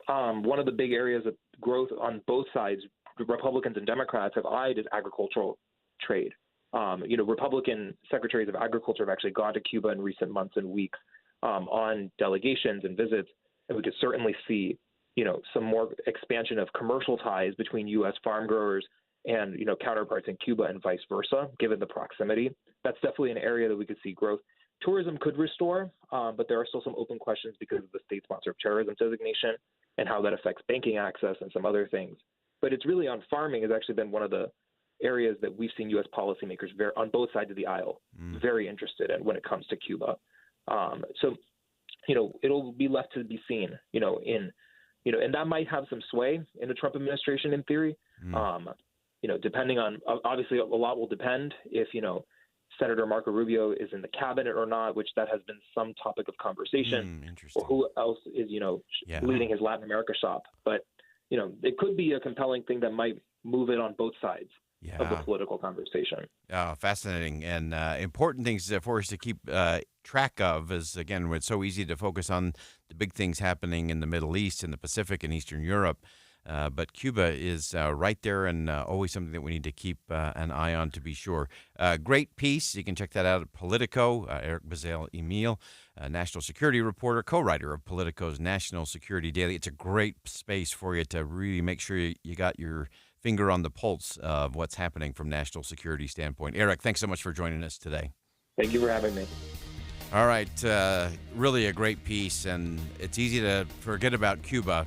one of the big areas of growth on both sides, Republicans and Democrats have eyed is agricultural trade. Republican secretaries of agriculture have actually gone to Cuba in recent months and weeks on delegations and visits, and we could certainly see, some more expansion of commercial ties between U.S. farm growers and, counterparts in Cuba and vice versa, given the proximity. That's definitely an area that we could see growth. Tourism could restore, but there are still some open questions because of the state sponsor of terrorism designation and how that affects banking access and some other things. But it's really on farming has actually been one of the areas that we've seen U.S. policymakers on both sides of the aisle very interested in when it comes to Cuba. So it'll be left to be seen, and that might have some sway in the Trump administration in theory. Depending on, obviously a lot will depend if, Senator Marco Rubio is in the cabinet or not, which that has been some topic of conversation, or who else is, leading his Latin America shop. But, it could be a compelling thing that might move it on both sides of the political conversation. Fascinating and important things for us to keep track of is, again, it's so easy to focus on the big things happening in the Middle East and the Pacific and Eastern Europe. But Cuba is right there and always something that we need to keep an eye on, to be sure. Great piece. You can check that out at Politico. Eric Bazell-Emile, national security reporter, co-writer of Politico's National Security Daily. It's a great space for you to really make sure you got your finger on the pulse of what's happening from national security standpoint. Eric, thanks so much for joining us today. Thank you for having me. All right. Really a great piece, and it's easy to forget about Cuba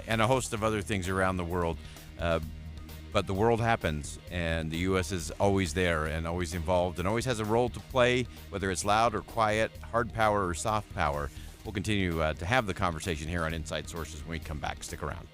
and a host of other things around the world. But the world happens, and the U.S. is always there and always involved and always has a role to play, whether it's loud or quiet, hard power or soft power. We'll continue to have the conversation here on Inside Sources when we come back. Stick around.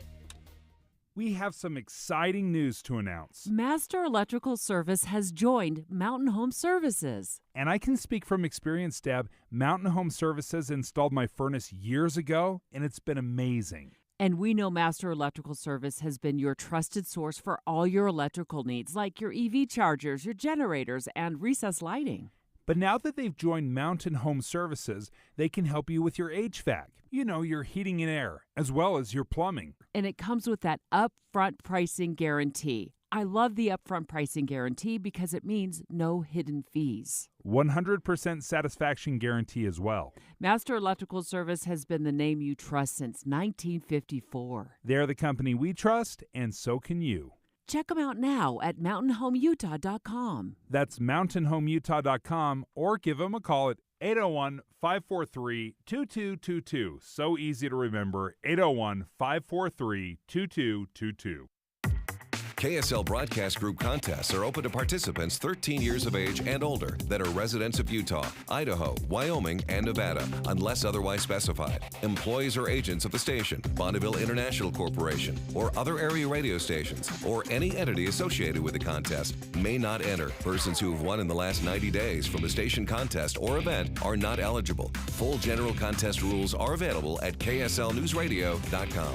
We have some exciting news to announce. Master Electrical Service has joined Mountain Home Services. And I can speak from experience, Deb. Mountain Home Services installed my furnace years ago, and it's been amazing. And we know Master Electrical Service has been your trusted source for all your electrical needs, like your EV chargers, your generators, and recessed lighting. But now that they've joined Mountain Home Services, they can help you with your HVAC, your heating and air, as well as your plumbing. And it comes with that upfront pricing guarantee. I love the upfront pricing guarantee because it means no hidden fees. 100% satisfaction guarantee as well. Master Electrical Service has been the name you trust since 1954. They're the company we trust, and so can you. Check them out now at mountainhomeutah.com. That's mountainhomeutah.com, or give them a call at 801-543-2222. So easy to remember, 801-543-2222. KSL Broadcast Group contests are open to participants 13 years of age and older that are residents of Utah, Idaho, Wyoming, and Nevada, unless otherwise specified. Employees or agents of the station, Bonneville International Corporation, or other area radio stations, or any entity associated with the contest may not enter. Persons who have won in the last 90 days from a station contest or event are not eligible. Full general contest rules are available at kslnewsradio.com.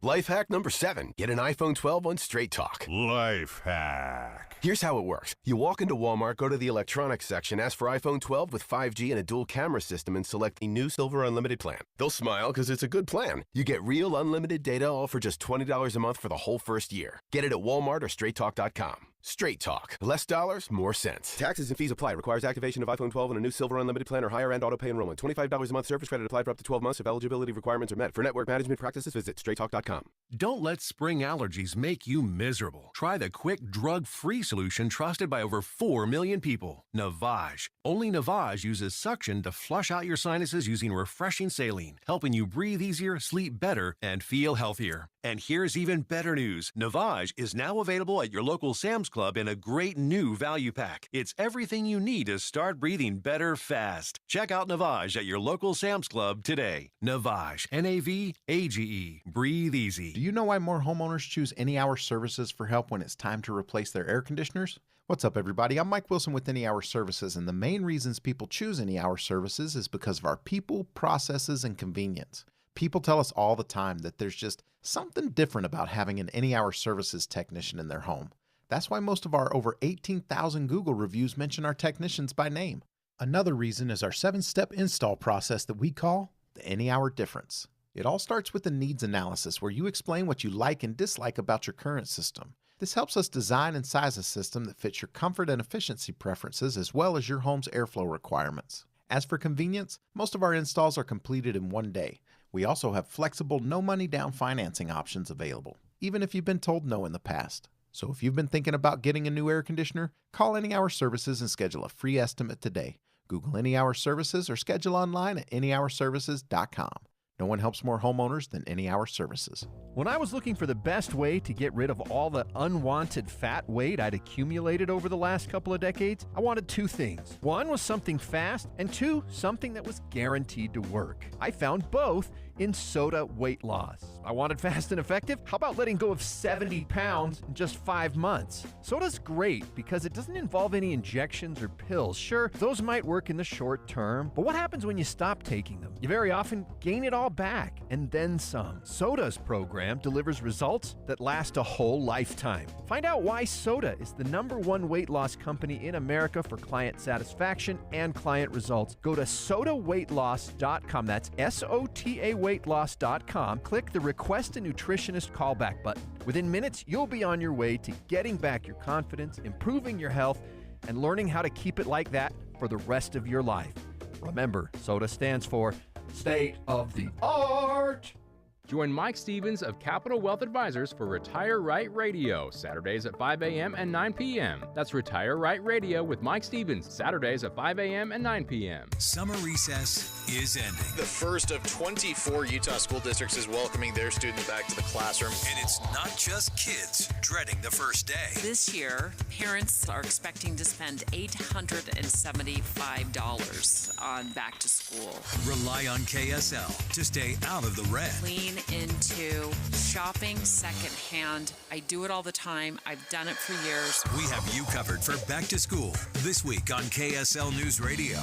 Life hack number 7. Get an iPhone 12 on Straight Talk. Life hack. Here's how it works. You walk into Walmart, go to the electronics section, ask for iPhone 12 with 5G and a dual camera system, and select the new Silver Unlimited plan. They'll smile because it's a good plan. You get real unlimited data all for just $20 a month for the whole first year. Get it at Walmart or StraightTalk.com. Straight Talk. Less dollars, more sense. Taxes and fees apply. Requires activation of iPhone 12 and a new Silver Unlimited plan or higher end auto pay enrollment. $25 a month service credit applied for up to 12 months if eligibility requirements are met. For network management practices, visit StraightTalk.com. Don't let spring allergies make you miserable. Try the quick, drug-free solution trusted by over 4 million people. Navage. Only Navage uses suction to flush out your sinuses using refreshing saline, helping you breathe easier, sleep better, and feel healthier. And here's even better news. Navage is now available at your local Sam's Club in a great new value pack. It's everything you need to start breathing better fast. Check out Navage at your local Sam's Club today. Navage. Navage. Breathe easy. Do you know why more homeowners choose Any Hour Services for help when it's time to replace their air conditioners? What's up, everybody? I'm Mike Wilson with Any Hour Services, and the main reasons people choose Any Hour Services is because of our people, processes, and convenience. People tell us all the time that there's just something different about having an Any Hour Services technician in their home. That's why most of our over 18,000 Google reviews mention our technicians by name. Another reason is our 7-step install process that we call the Any Hour Difference. It all starts with the needs analysis, where you explain what you like and dislike about your current system. This helps us design and size a system that fits your comfort and efficiency preferences as well as your home's airflow requirements. As for convenience, most of our installs are completed in one day. We also have flexible, no-money-down financing options available, even if you've been told no in the past. So if you've been thinking about getting a new air conditioner, call Any Hour Services and schedule a free estimate today. Google Any Hour Services or schedule online at anyhourservices.com. No one helps more homeowners than Any Hour Services. When I was looking for the best way to get rid of all the unwanted fat weight I'd accumulated over the last couple of decades, I wanted two things. One was something fast, and two, something that was guaranteed to work. I found both in Soda Weight Loss. I wanted fast and effective? How about letting go of 70 pounds in just 5 months? Soda's great because it doesn't involve any injections or pills. Sure, those might work in the short term, but what happens when you stop taking them? You very often gain it all back and then some. Soda's program delivers results that last a whole lifetime. Find out why Soda is the #1 weight loss company in America for client satisfaction and client results. Go to sodaweightloss.com. That's SOTA weightloss.com. Click the Request a Nutritionist callback button. Within minutes, you'll be on your way to getting back your confidence, improving your health, and learning how to keep it like that for the rest of your life. Remember, SOTA stands for State of the Art. Join Mike Stevens of Capital Wealth Advisors for Retire Right Radio, Saturdays at 5 a.m. and 9 p.m. That's Retire Right Radio with Mike Stevens, Saturdays at 5 a.m. and 9 p.m. Summer recess is ending. The first of 24 Utah school districts is welcoming their students back to the classroom. And it's not just kids dreading the first day. This year, parents are expecting to spend $875 on back to school. Rely on KSL to stay out of the red. Lean into shopping secondhand. I do it all the time. I've done it for years. We have you covered for back to school this week on KSL News Radio.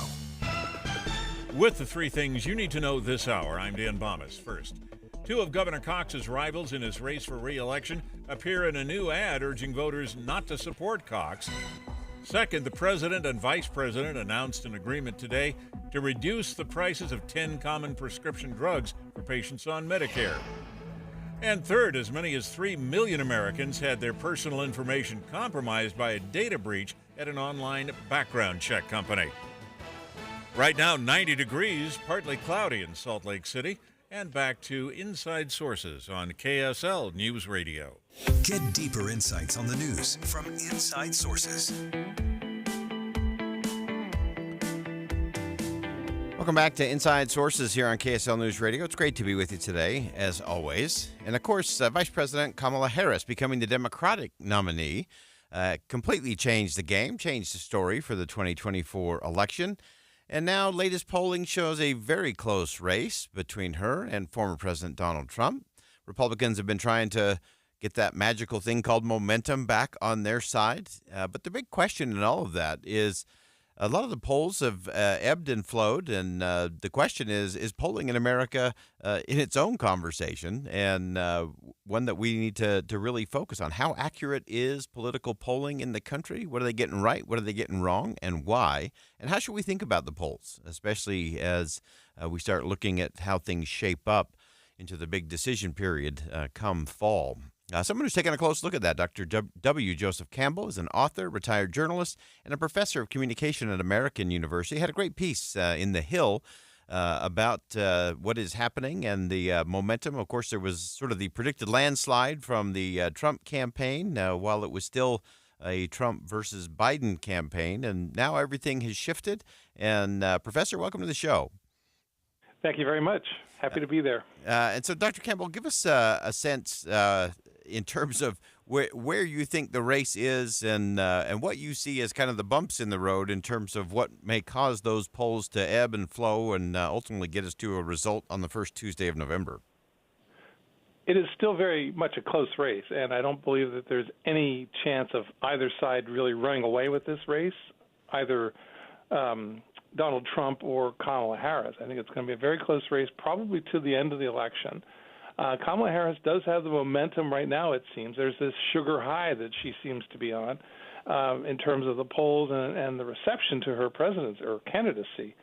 With the three things you need to know this hour, I'm Dan Bomas. First, two of Governor Cox's rivals in his race for re-election appear in a new ad urging voters not to support Cox. Second, the president and vice president announced an agreement today to reduce the prices of 10 common prescription drugs for patients on Medicare. And third, as many as 3 million Americans had their personal information compromised by a data breach at an online background check company. Right now, 90 degrees, partly cloudy in Salt Lake City. And back to Inside Sources on KSL News Radio. Get deeper insights on the news from Inside Sources. Welcome back to Inside Sources here on KSL News Radio. It's great to be with you today, as always. And, of course, Vice President Kamala Harris becoming the Democratic nominee completely changed the game, changed the story for the 2024 election. And now latest polling shows a very close race between her and former President Donald Trump. Republicans have been trying to get that magical thing called momentum back on their side. But the big question in all of that is a lot of the polls have ebbed and flowed. And the question is polling in America in its own conversation and one that we need to really focus on. How accurate is political polling in the country? What are they getting right? What are they getting wrong? And why? And how should we think about the polls, especially as we start looking at how things shape up into the big decision period come fall? Someone who's taken a close look at that, Dr. W. Joseph Campbell, is an author, retired journalist, and a professor of communication at American University. Had a great piece in The Hill about what is happening and the momentum. Of course, there was sort of the predicted landslide from the Trump campaign while it was still a Trump versus Biden campaign, and now everything has shifted. And Professor, welcome to the show. Thank you very much. Happy to be there. And so, Dr. Campbell, give us a sense in terms of where you think the race is and what you see as kind of the bumps in the road in terms of what may cause those polls to ebb and flow and ultimately get us to a result on the first Tuesday of November. It is still very much a close race, and I don't believe that there's any chance of either side really running away with this race, either Donald Trump or Kamala Harris. I think it's going to be a very close race, probably to the end of the election. Kamala Harris does have the momentum right now, it seems. There's this sugar high that she seems to be on in terms of the polls and the reception to her presidency or candidacy.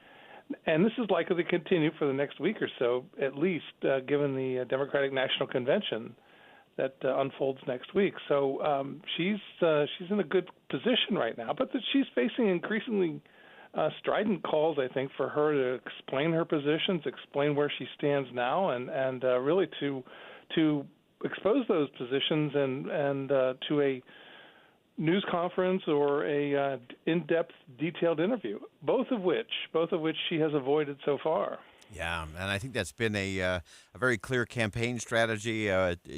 And this is likely to continue for the next week or so, at least, given the Democratic National Convention that unfolds next week. So she's in a good position right now, but that she's facing increasingly strident calls, I think, for her to explain her positions, explain where she stands now, and really to expose those positions and to a news conference or a in-depth, detailed interview, both of which she has avoided so far. Yeah, and I think that's been a very clear campaign strategy.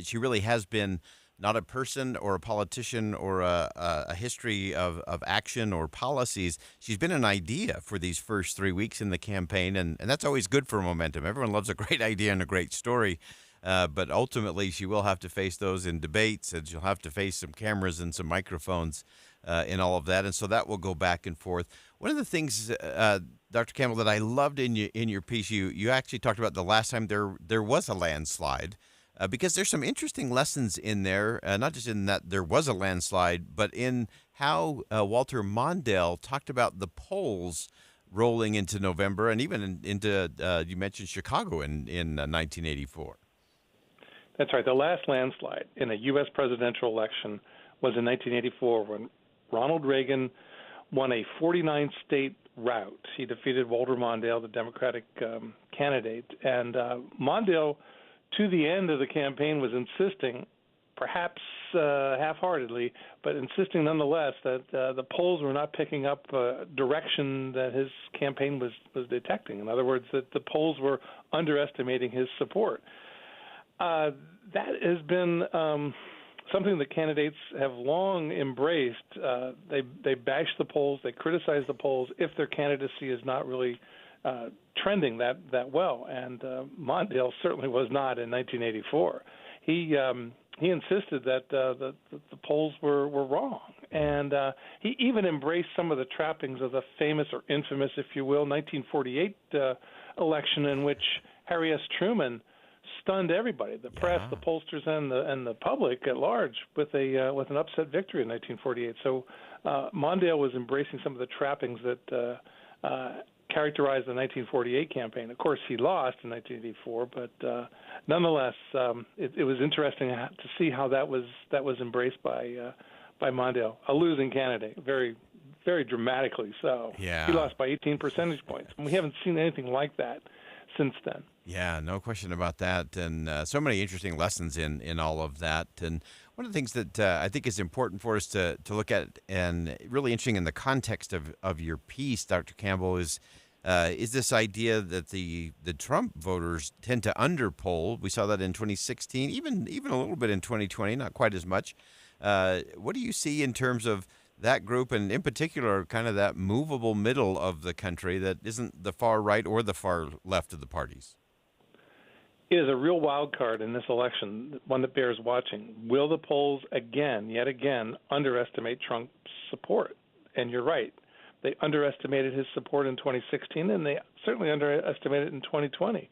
She really has been not a person or a politician or a history of action or policies. She's been an idea for these first 3 weeks in the campaign, and that's always good for momentum. Everyone loves a great idea and a great story, but ultimately she will have to face those in debates, and she'll have to face some cameras and some microphones in all of that, and so that will go back and forth. One of the things, Dr. Campbell, that I loved in your piece, you actually talked about the last time there was a landslide, because there's some interesting lessons in there, not just in that there was a landslide, but in how Walter Mondale talked about the polls rolling into November and even into, you mentioned Chicago in 1984. That's right. The last landslide in a U.S. presidential election was in 1984 when Ronald Reagan won a 49-state rout. He defeated Walter Mondale, the Democratic candidate. And Mondale, to the end of the campaign, was insisting, perhaps half-heartedly, but insisting nonetheless that the polls were not picking up direction that his campaign was detecting. In other words, that the polls were underestimating his support. That has been something that candidates have long embraced. They bash the polls, they criticize the polls if their candidacy is not really trending that well. And Mondale certainly was not in 1984. He insisted that the polls were wrong, and he even embraced some of the trappings of the famous or infamous, if you will, 1948 election in which Harry S. Truman stunned everybody, the press, the pollsters, and the public at large, with an upset victory in 1948. So Mondale was embracing some of the trappings that characterized the 1948 campaign. Of course, he lost in 1984, but nonetheless, it was interesting to see how that was embraced by Mondale, a losing candidate, very, very dramatically so. Yeah. He lost by 18 percentage points, and we haven't seen anything like that since then. Yeah, no question about that, and so many interesting lessons in all of that. And one of the things that I think is important for us to look at, and really interesting in the context of your piece, Dr. Campbell, is this idea that the Trump voters tend to underpoll. We saw that in 2016, even a little bit in 2020, not quite as much. What do you see in terms of that group, and in particular, kind of that movable middle of the country that isn't the far right or the far left of the parties? It is a real wild card in this election, one that bears watching. Will the polls yet again, underestimate Trump's support? And you're right. They underestimated his support in 2016, and they certainly underestimated it in 2020.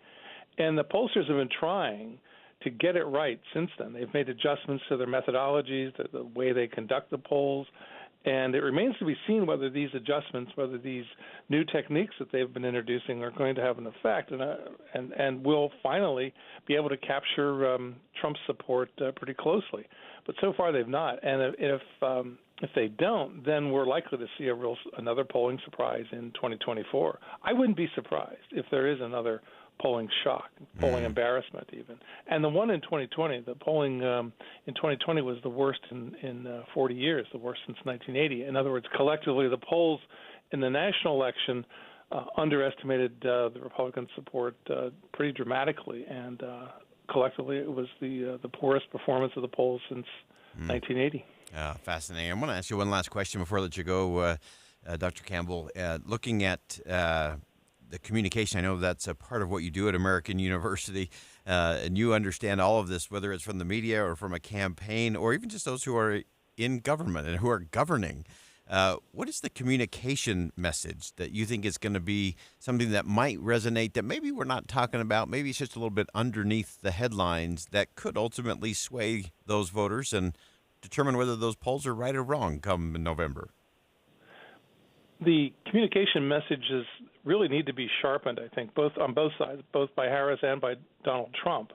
And the pollsters have been trying to get it right since then. They've made adjustments to their methodologies, the way they conduct the polls, And it remains to be seen whether these adjustments, whether these new techniques that they've been introducing are going to have an effect and will finally be able to capture Trump's support pretty closely. But so far they've not. And if they don't, then we're likely to see another polling surprise in 2024. I wouldn't be surprised if there is another polling shock, polling embarrassment even. And the one in 2020, the polling in 2020 was the worst in 40 years, the worst since 1980. In other words, collectively, the polls in the national election underestimated the Republican support pretty dramatically, and collectively it was the poorest performance of the polls since 1980. Fascinating. I want to ask you one last question before I let you go, Dr. Campbell. Looking at the communication, I know that's a part of what you do at American University, and you understand all of this, whether it's from the media or from a campaign or even just those who are in government and who are governing. What is the communication message that you think is going to be something that might resonate that maybe we're not talking about, maybe it's just a little bit underneath the headlines that could ultimately sway those voters and determine whether those polls are right or wrong come November? The communication messages really need to be sharpened, I think, on both sides, both by Harris and by Donald Trump.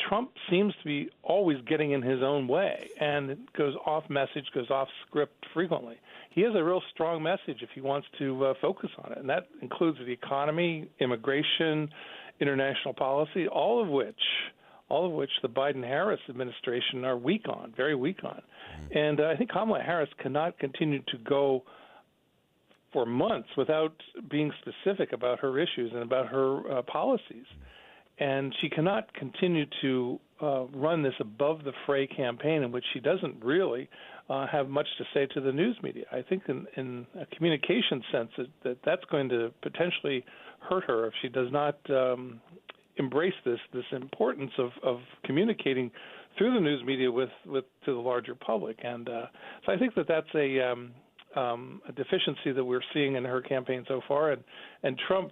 Trump seems to be always getting in his own way and goes off message, goes off script frequently. He has a real strong message if he wants to focus on it, and that includes the economy, immigration, international policy, all of which the Biden-Harris administration are weak on, very weak on. And I think Kamala Harris cannot continue to go for months without being specific about her issues and about her policies. And she cannot continue to run this above-the-fray campaign in which she doesn't really have much to say to the news media. I think in a communication sense that's going to potentially hurt her if she does not embrace this importance of communicating through the news media with to the larger public. And so I think that's a deficiency that we're seeing in her campaign so far. And Trump,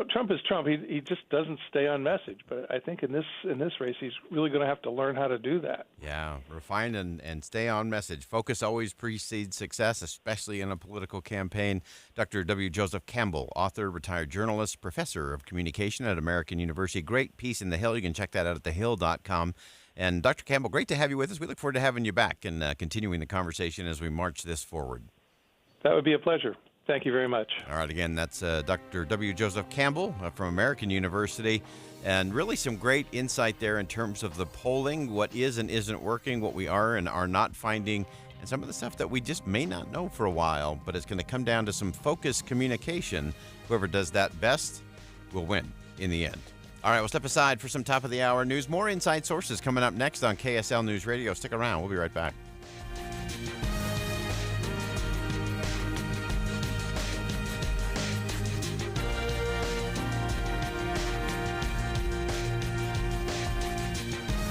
Trump is Trump. He just doesn't stay on message. But I think in this race, he's really going to have to learn how to do that. Yeah, refine and stay on message. Focus always precedes success, especially in a political campaign. Dr. W. Joseph Campbell, author, retired journalist, professor of communication at American University. Great piece in The Hill. You can check that out at thehill.com. And Dr. Campbell, great to have you with us. We look forward to having you back and continuing the conversation as we march this forward. That would be a pleasure. Thank you very much. All right, again, that's Dr. W. Joseph Campbell from American University, and really some great insight there in terms of the polling, what is and isn't working, what we are and are not finding, and some of the stuff that we just may not know for a while, but it's going to come down to some focused communication. Whoever does that best will win in the end. All right, we'll step aside for some top-of-the-hour news. More Inside Sources coming up next on KSL News Radio. Stick around. We'll be right back.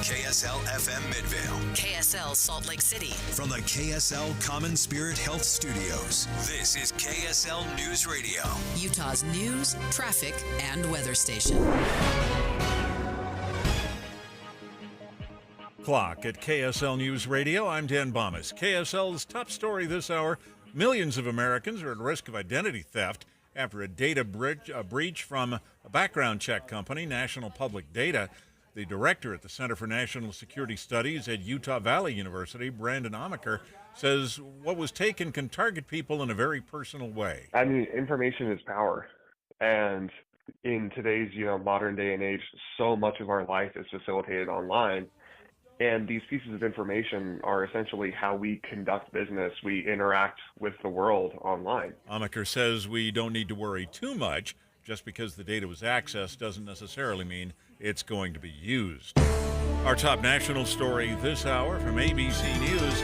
KSL FM Midvale. KSL Salt Lake City. From the KSL Common Spirit Health Studios, this is KSL News Radio. Utah's news, traffic, and weather station. Clock at KSL News Radio. I'm Dan Bomas. KSL's top story this hour. Millions of Americans are at risk of identity theft after a data breach from a background check company, National Public Data. The director at the Center for National Security Studies at Utah Valley University, Brandon Amaker, says what was taken can target people in a very personal way. I mean, information is power. And in today's, modern day and age, so much of our life is facilitated online. And these pieces of information are essentially how we conduct business. We interact with the world online. Amaker says we don't need to worry too much. Just because the data was accessed doesn't necessarily mean it's going to be used. Our top national story this hour from ABC News.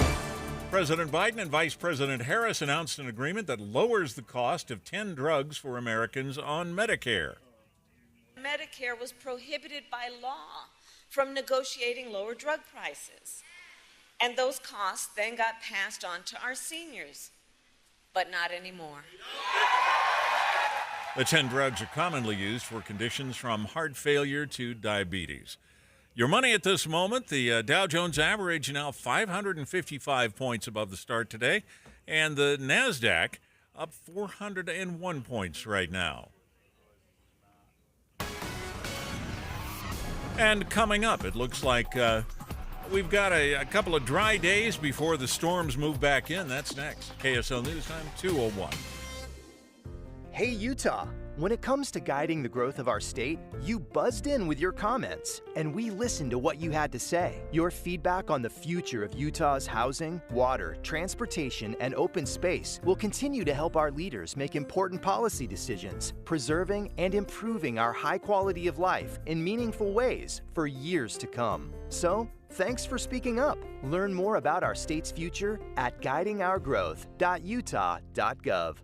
President Biden and Vice President Harris announced an agreement that lowers the cost of 10 drugs for Americans on Medicare. Medicare was prohibited by law from negotiating lower drug prices. And those costs then got passed on to our seniors, but not anymore. The 10 drugs are commonly used for conditions from heart failure to diabetes. Your money at this moment, the Dow Jones average now 555 points above the start today, and the NASDAQ up 401 points right now. And coming up, it looks like we've got a couple of dry days before the storms move back in. That's next. KSL News Time 2:01. Hey, Utah. When it comes to guiding the growth of our state, you buzzed in with your comments, and we listened to what you had to say. Your feedback on the future of Utah's housing, water, transportation, and open space will continue to help our leaders make important policy decisions, preserving and improving our high quality of life in meaningful ways for years to come. So, thanks for speaking up. Learn more about our state's future at guidingourgrowth.utah.gov.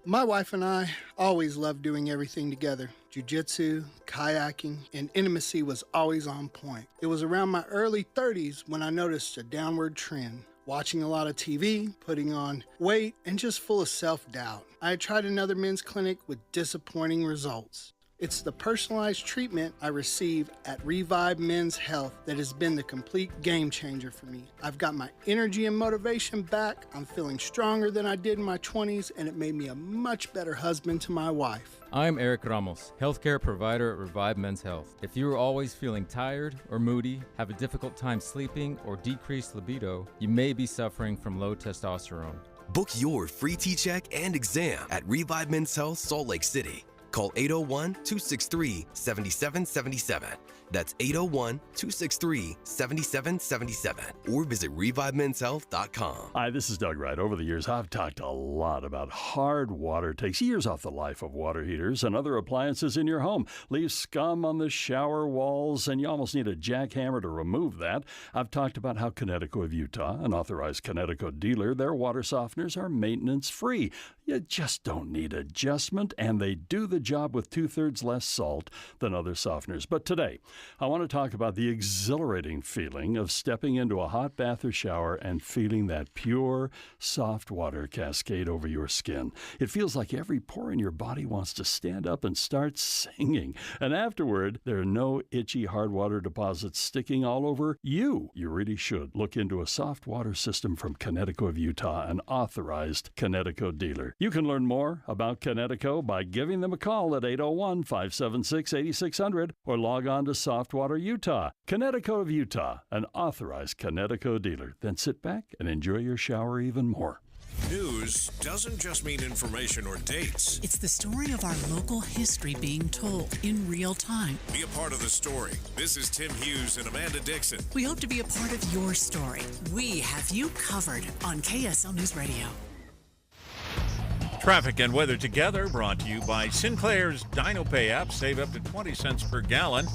My wife and I always loved doing everything together. Jiu-jitsu, kayaking, and intimacy was always on point. It was around my early 30s when I noticed a downward trend. Watching a lot of TV, putting on weight, and just full of self-doubt. I had tried another men's clinic with disappointing results. It's the personalized treatment I receive at Revive Men's Health that has been the complete game changer for me. I've got my energy and motivation back, I'm feeling stronger than I did in my 20s, and it made me a much better husband to my wife. I'm Eric Ramos, healthcare provider at Revive Men's Health. If you're always feeling tired or moody, have a difficult time sleeping, or decreased libido, you may be suffering from low testosterone. Book your free T-check and exam at Revive Men's Health, Salt Lake City. Call 801-263-7777. That's 801-263-7777. Or visit ReviveMen'sHealth.com. Hi, this is Doug Wright. Over the years, I've talked a lot about hard water. Takes years off the life of water heaters and other appliances in your home. Leaves scum on the shower walls, and you almost need a jackhammer to remove that. I've talked about how Connecticut of Utah, an authorized Connecticut dealer, their water softeners are maintenance-free. You just don't need adjustment, and they do the job with 2/3 less salt than other softeners. But today, I want to talk about the exhilarating feeling of stepping into a hot bath or shower and feeling that pure, soft water cascade over your skin. It feels like every pore in your body wants to stand up and start singing. And afterward, there are no itchy hard water deposits sticking all over you. You really should look into a soft water system from Connecticut of Utah, an authorized Connecticut dealer. You can learn more about Connecticut by giving them a call at 801-576-8600 or log on to Softwater Utah. Connecticut of Utah, an authorized Connecticut dealer. Then sit back and enjoy your shower even more. News doesn't just mean information or dates. It's the story of our local history being told in real time. Be a part of the story. This is Tim Hughes and Amanda Dixon. We hope to be a part of your story. We have you covered on KSL News Radio. Traffic and weather together, brought to you by Sinclair's DinoPay app. Save up to 20 cents per gallon.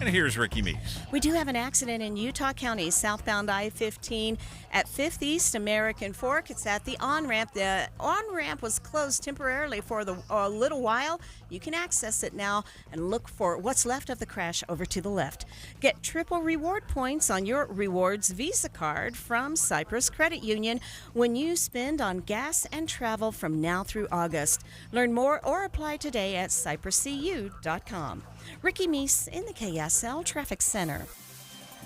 And here's Ricky Meese. We do have an accident in Utah County, southbound I-15 at 5th East American Fork. It's at the on-ramp. The on-ramp was closed temporarily for a little while. You can access it now and look for what's left of the crash over to the left. Get triple reward points on your Rewards Visa card from Cyprus Credit Union when you spend on gas and travel from now through August. Learn more or apply today at cypruscu.com. Ricky Meese in the KSL Traffic Center.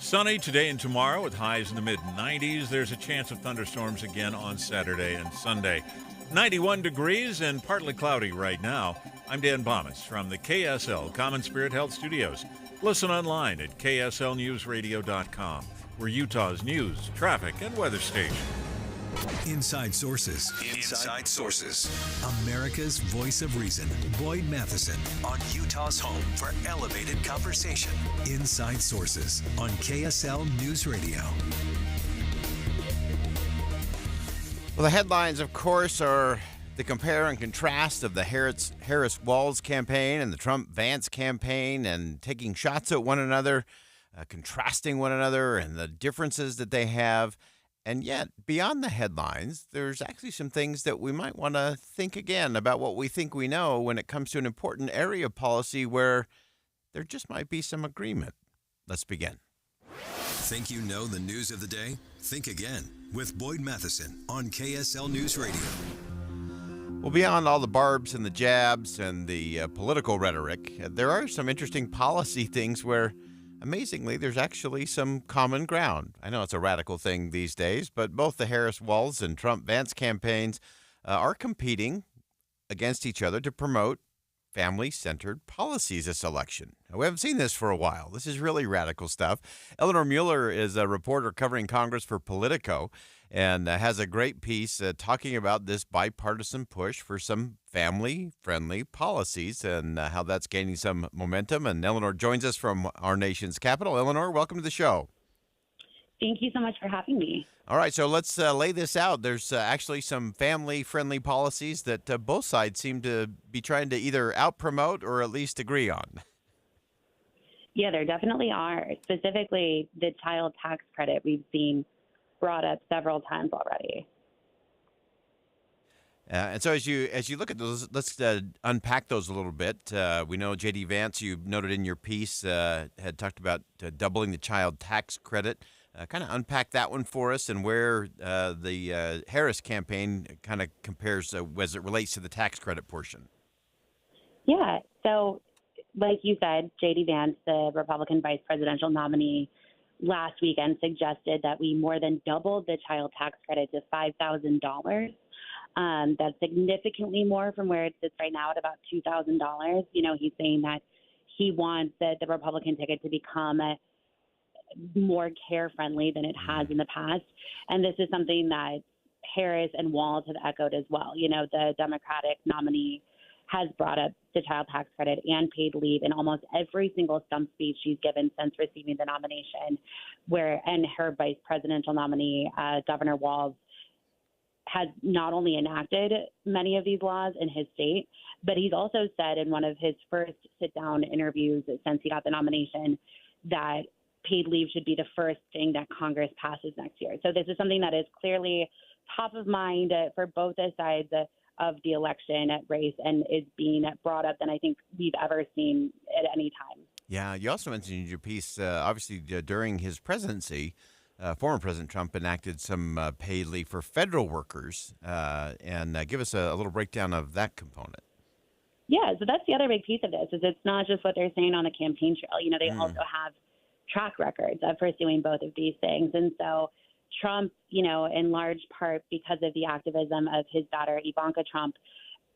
Sunny today and tomorrow with highs in the mid-90s. There's a chance of thunderstorms again on Saturday and Sunday. 91 degrees and partly cloudy right now. I'm Dan Bomas from the KSL Common Spirit Health Studios. Listen online at kslnewsradio.com. We're Utah's news, traffic, and weather station. Inside Sources. Inside Sources. America's voice of reason. Boyd Matheson on Utah's home for elevated conversation. Inside Sources on KSL News Radio. Well, the headlines, of course, are the compare and contrast of the Harris-Walz campaign and the Trump-Vance campaign, and taking shots at one another, contrasting one another and the differences that they have. And yet, beyond the headlines, there's actually some things that we might want to think again about what we think we know when it comes to an important area of policy where there just might be some agreement. Let's begin. Think you know the news of the day? Think again with Boyd Matheson on KSL News Radio. Well, beyond all the barbs and the jabs and the political rhetoric, there are some interesting policy things where, amazingly, there's actually some common ground. I know it's a radical thing these days, but both the Harris-Walz and Trump-Vance campaigns are competing against each other to promote family-centered policies this election. Now, we haven't seen this for a while. This is really radical stuff. Eleanor Mueller is a reporter covering Congress for Politico and has a great piece talking about this bipartisan push for some family-friendly policies and how that's gaining some momentum. And Eleanor joins us from our nation's capital. Eleanor, welcome to the show. Thank you so much for having me. All right, so let's lay this out. There's actually some family-friendly policies that both sides seem to be trying to either out-promote or at least agree on. Yeah, there definitely are. Specifically, the child tax credit we've seen brought up several times already. And so as you look at those, let's unpack those a little bit. We know J.D. Vance, you noted in your piece, had talked about doubling the child tax credit. Kind of unpack that one for us and where the Harris campaign kind of compares as it relates to the tax credit portion. Yeah, so like you said, J.D. Vance, the Republican vice presidential nominee, last weekend suggested that we more than doubled the child tax credit to $5,000. That's significantly more from where it sits right now at about $2,000. You know, he's saying that he wants the Republican ticket to become more care-friendly than it has in the past. And this is something that Harris and Walz have echoed as well. You know, the Democratic nominee has brought up the child tax credit and paid leave in almost every single stump speech she's given since receiving the nomination, and her vice presidential nominee, Governor Walz, has not only enacted many of these laws in his state, but he's also said in one of his first sit-down interviews since he got the nomination that paid leave should be the first thing that Congress passes next year. So this is something that is clearly top of mind for both the sides of the election race and is being brought up than I think we've ever seen at any time. Yeah, you also mentioned in your piece, obviously during his presidency, former President Trump enacted some paid leave for federal workers. And give us a little breakdown of that component. Yeah, so that's the other big piece of this, is it's not just what they're saying on the campaign trail. You know, they also have track records of pursuing both of these things. And so Trump, you know, in large part because of the activism of his daughter, Ivanka Trump,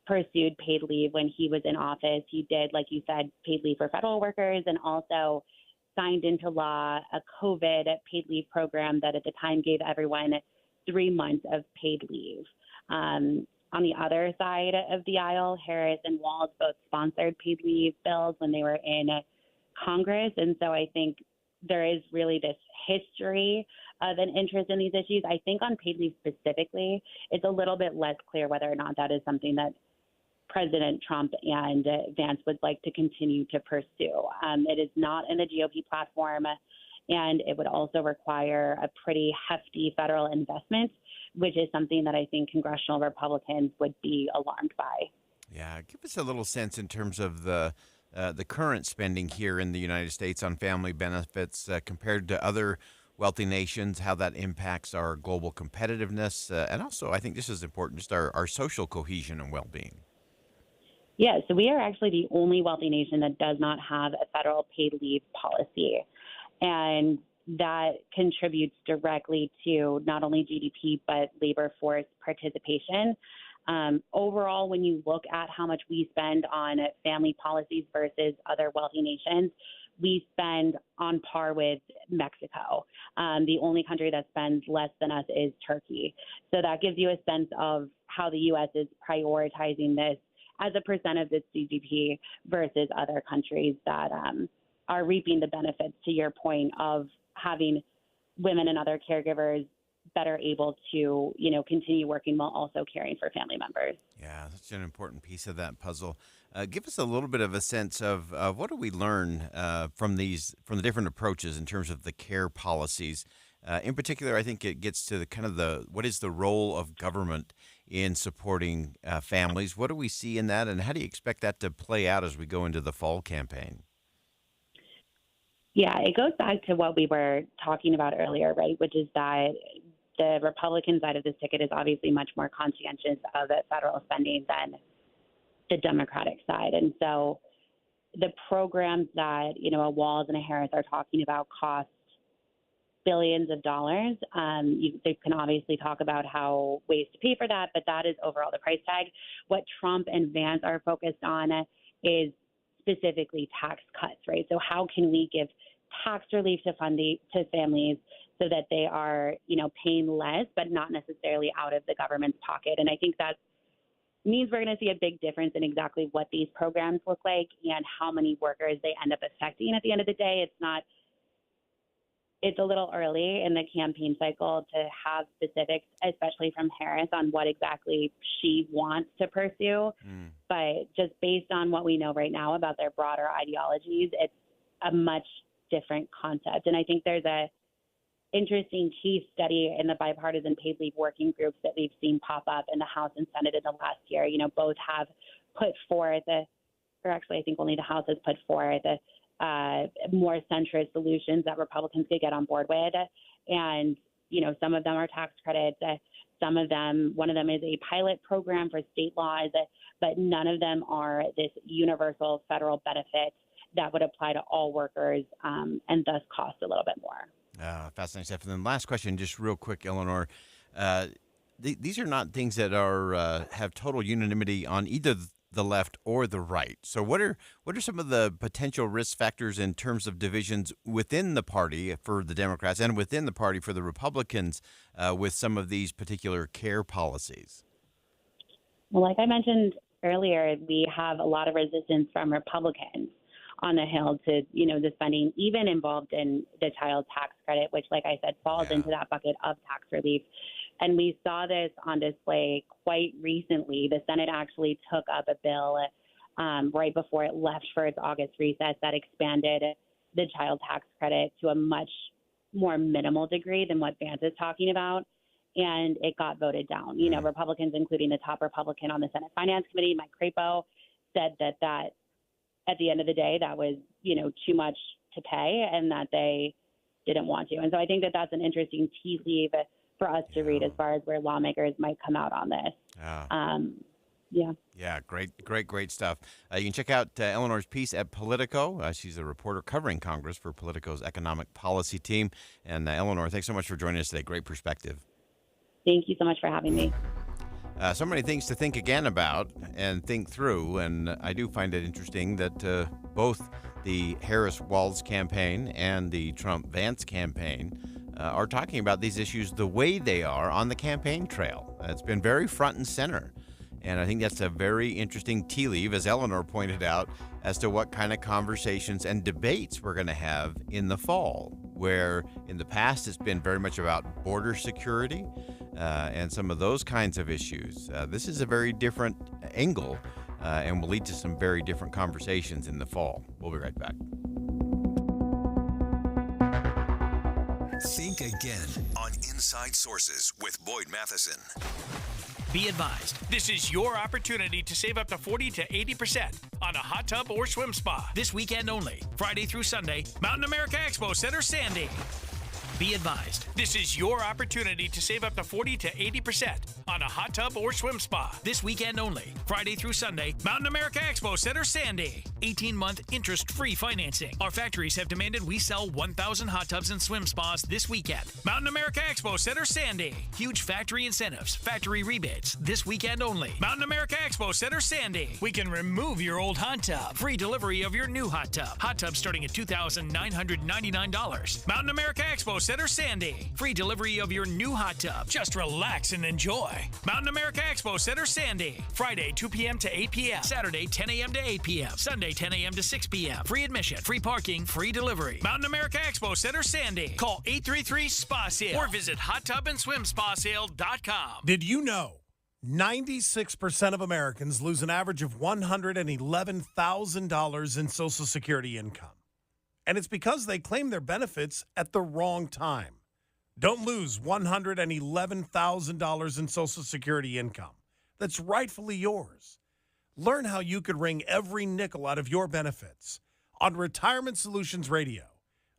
pursued paid leave when he was in office. He did, like you said, paid leave for federal workers and also signed into law a COVID paid leave program that at the time gave everyone 3 months of paid leave. On the other side of the aisle, Harris and Walz both sponsored paid leave bills when they were in Congress. And so I think there is really this history of an interest in these issues. I think on paid leave specifically, it's a little bit less clear whether or not that is something that President Trump and Vance would like to continue to pursue. It is not in the GOP platform, and it would also require a pretty hefty federal investment, which is something that I think congressional Republicans would be alarmed by. Yeah, give us a little sense in terms of the current spending here in the United States on family benefits compared to other wealthy nations, how that impacts our global competitiveness, and also, I think this is important, just our social cohesion and well-being. Yeah, so we are actually the only wealthy nation that does not have a federal paid leave policy. And that contributes directly to not only GDP, but labor force participation. Overall, when you look at how much we spend on family policies versus other wealthy nations, we spend on par with Mexico. The only country that spends less than us is Turkey. So that gives you a sense of how the U.S. is prioritizing this as a percent of its GDP versus other countries that are reaping the benefits, to your point, of having women and other caregivers better able to, you know, continue working while also caring for family members. Yeah, that's an important piece of that puzzle. Give us a little bit of a sense of what do we learn from the different approaches in terms of the care policies. In particular, I think it gets to what is the role of government in supporting families? What do we see in that, and how do you expect that to play out as we go into the fall campaign? Yeah, it goes back to what we were talking about earlier, right, which is that the Republican side of this ticket is obviously much more conscientious of federal spending than the Democratic side. And so the programs that, a Walz and a Harris are talking about cost billions of dollars. They can obviously talk about how ways to pay for that, but that is overall the price tag. What Trump and Vance are focused on is specifically tax cuts, right? So how can we give tax relief to families so that they are, paying less, but not necessarily out of the government's pocket? And I think that means we're going to see a big difference in exactly what these programs look like and how many workers they end up affecting at the end of the day. It's a little early in the campaign cycle to have specifics, especially from Harris, on what exactly she wants to pursue. But just based on what we know right now about their broader ideologies, it's a much different concept. And I think there's a interesting case study in the bipartisan paid leave working groups that we've seen pop up in the House and Senate in the last year. Both have put forth, or actually I think only the House has put forth more centrist solutions that Republicans could get on board with. And, some of them are tax credits. One of them is a pilot program for state laws, but none of them are this universal federal benefit that would apply to all workers and thus cost a little bit more. Fascinating stuff. And then last question, just real quick, Eleanor. These are not things that are have total unanimity on either the left or the right. So what are some of the potential risk factors in terms of divisions within the party for the Democrats and within the party for the Republicans with some of these particular care policies? Well, like I mentioned earlier, we have a lot of resistance from Republicans on the Hill to, the spending even involved in the child tax credit, which, like I said, falls into that bucket of tax relief. And we saw this on display quite recently. The Senate actually took up a bill right before it left for its August recess that expanded the child tax credit to a much more minimal degree than what Vance is talking about. And it got voted down. Republicans, including the top Republican on the Senate Finance Committee, Mike Crapo, said that at the end of the day, that was, too much to pay and that they didn't want to. And so I think that that's an interesting tea leaf for us to read as far as where lawmakers might come out on this. Yeah, great stuff. You can check out Eleanor's piece at Politico. She's a reporter covering Congress for Politico's economic policy team. And Eleanor, thanks so much for joining us today. Great perspective. Thank you so much for having me. So many things to think again about and think through, and I do find it interesting that both the Harris-Walz campaign and the Trump-Vance campaign are talking about these issues the way they are on the campaign trail. It's been very front and center, and I think that's a very interesting tea leaf, as Eleanor pointed out, as to what kind of conversations and debates we're going to have in the fall, where in the past it's been very much about border security and some of those kinds of issues. This is a very different angle and will lead to some very different conversations in the fall. We'll be right back. Think again on Inside Sources with Boyd Matheson. Be advised, this is your opportunity to save up to 40 to 80% on a hot tub or swim spa this weekend only, Friday through Sunday, Mountain America Expo Center, Sandy. Be advised, this is your opportunity to save up to 40 to 80% on a hot tub or swim spa this weekend only, Friday through Sunday, Mountain America Expo Center, Sandy. 18-month interest-free financing. Our factories have demanded we sell 1,000 hot tubs and swim spas this weekend. Mountain America Expo Center, Sandy. Huge factory incentives, factory rebates this weekend only. Mountain America Expo Center, Sandy. We can remove your old hot tub. Free delivery of your new hot tub. Hot tub starting at $2,999. Mountain America Expo Center, Sandy. Free delivery of your new hot tub. Just relax and enjoy. Mountain America Expo Center, Sandy. Friday, 2 p.m. to 8 p.m. Saturday, 10 a.m. to 8 p.m. Sunday, 10 a.m. to 6 p.m. Free admission, free parking, free delivery. Mountain America Expo Center, Sandy. Call 833-SPA-SALE or visit hottubandSwimSpaSale.com. Did you know 96% of Americans lose an average of $111,000 in Social Security income? And it's because they claim their benefits at the wrong time. Don't lose $111,000 in Social Security income that's rightfully yours. Learn how you could wring every nickel out of your benefits on Retirement Solutions Radio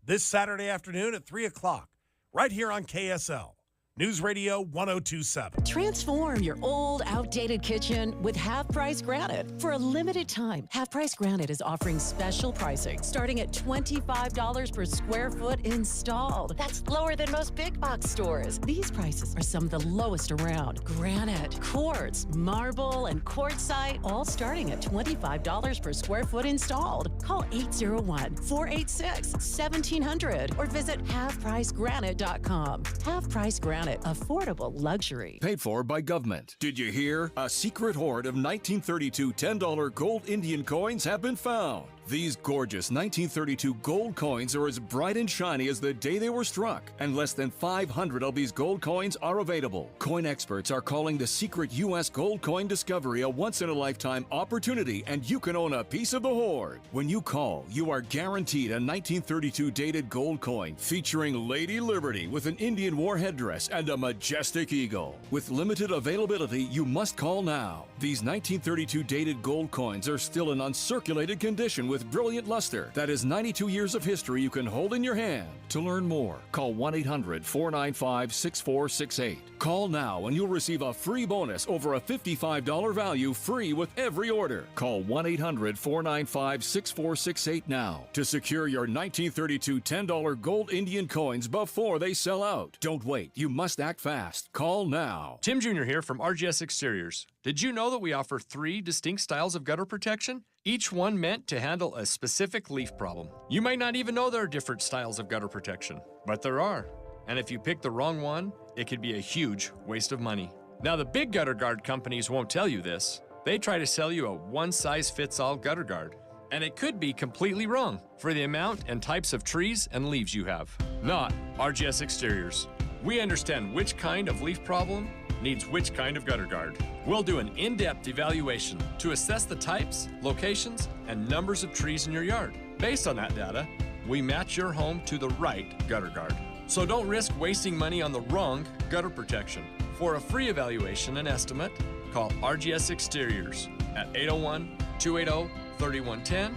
this Saturday afternoon at 3 o'clock, right here on KSL. News Radio 1027. Transform your old, outdated kitchen with Half Price Granite. For a limited time, Half Price Granite is offering special pricing starting at $25 per square foot installed. That's lower than most big box stores. These prices are some of the lowest around. Granite, quartz, marble, and quartzite, all starting at $25 per square foot installed. Call 801-486-1700 or visit halfpricegranite.com. Half Price Granite, affordable luxury. Paid for by government. Did you hear? A secret hoard of 1932 $10 gold Indian coins have been found. These gorgeous 1932 gold coins are as bright and shiny as the day they were struck, and less than 500 of these gold coins are available. Coin experts are calling the secret U.S. gold coin discovery a once-in-a-lifetime opportunity, and you can own a piece of the hoard. When you call, you are guaranteed a 1932 dated gold coin featuring Lady Liberty with an Indian war headdress and a majestic eagle. With limited availability, you must call now. These 1932 dated gold coins are still in uncirculated condition with brilliant luster that is 92 years of history you can hold in your hand. To learn more, call 1-800-495-6468. Call now and you'll receive a free bonus over a $55 value free with every order. Call 1-800-495-6468 now to secure your 1932 $10 gold Indian coins before they sell out. Don't wait. You must act fast. Call now. Tim Jr. here from RGS Exteriors. Did you know that we offer 3 distinct styles of gutter protection? Each one meant to handle a specific leaf problem. You might not even know there are different styles of gutter protection, but there are. And if you pick the wrong one, it could be a huge waste of money. Now, the big gutter guard companies won't tell you this. They try to sell you a one-size-fits-all gutter guard. And it could be completely wrong for the amount and types of trees and leaves you have. Not RGS Exteriors. We understand which kind of leaf problem needs which kind of gutter guard. We'll do an in-depth evaluation to assess the types, locations, and numbers of trees in your yard. Based on that data, we match your home to the right gutter guard. So don't risk wasting money on the wrong gutter protection. For a free evaluation and estimate, call RGS Exteriors at 801-280-3110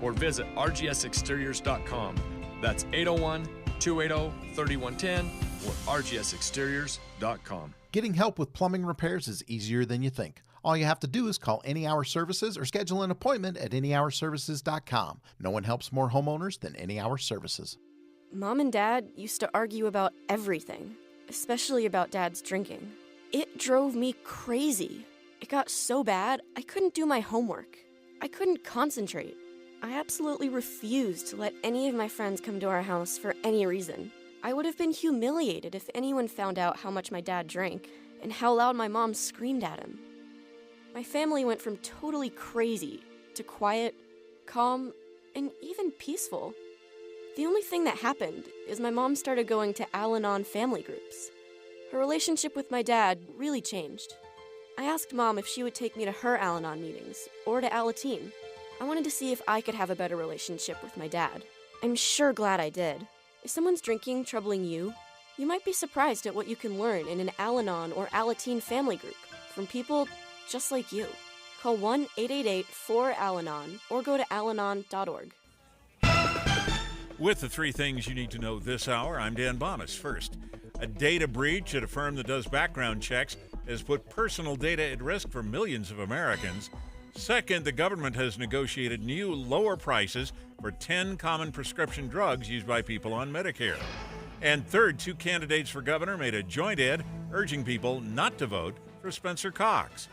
or visit rgsexteriors.com. That's 801-280-3110 or rgsexteriors.com. Getting help with plumbing repairs is easier than you think. All you have to do is call Any Hour Services or schedule an appointment at anyhourservices.com. No one helps more homeowners than Any Hour Services. Mom and Dad used to argue about everything, especially about Dad's drinking. It drove me crazy. It got so bad, I couldn't do my homework. I couldn't concentrate. I absolutely refused to let any of my friends come to our house for any reason. I would have been humiliated if anyone found out how much my dad drank and how loud my mom screamed at him. My family went from totally crazy to quiet, calm, and even peaceful. The only thing that happened is my mom started going to Al-Anon family groups. Her relationship with my dad really changed. I asked Mom if she would take me to her Al-Anon meetings or to Alateen. I wanted to see if I could have a better relationship with my dad. I'm sure glad I did. If someone's drinking troubling you, you might be surprised at what you can learn in an Al-Anon or Alateen family group from people just like you. Call 1-888-4-ALANON or go to alanon.org. With the 3 things you need to know this hour, I'm Dan Bomas. First, a data breach at a firm that does background checks has put personal data at risk for millions of Americans. Second, the government has negotiated new lower prices for 10 common prescription drugs used by people on Medicare. And third, 2 candidates for governor made a joint ad urging people not to vote for Spencer Cox.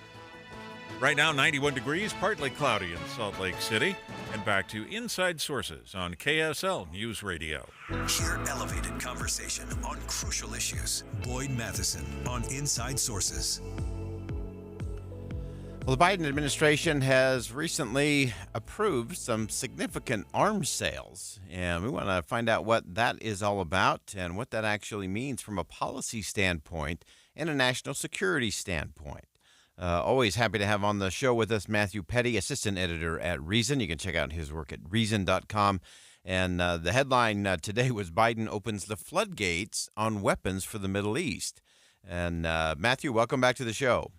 Right now, 91 degrees, partly cloudy in Salt Lake City. And back to Inside Sources on KSL News Radio. Hear elevated conversation on crucial issues. Boyd Matheson on Inside Sources. Well, the Biden administration has recently approved some significant arms sales, and we want to find out what that is all about and what that actually means from a policy standpoint and a national security standpoint. Always happy to have on the show with us Matthew Petty, assistant editor at Reason. You can check out his work at reason.com. And the headline today was Biden opens the floodgates on weapons for the Middle East. And Matthew, welcome back to the show.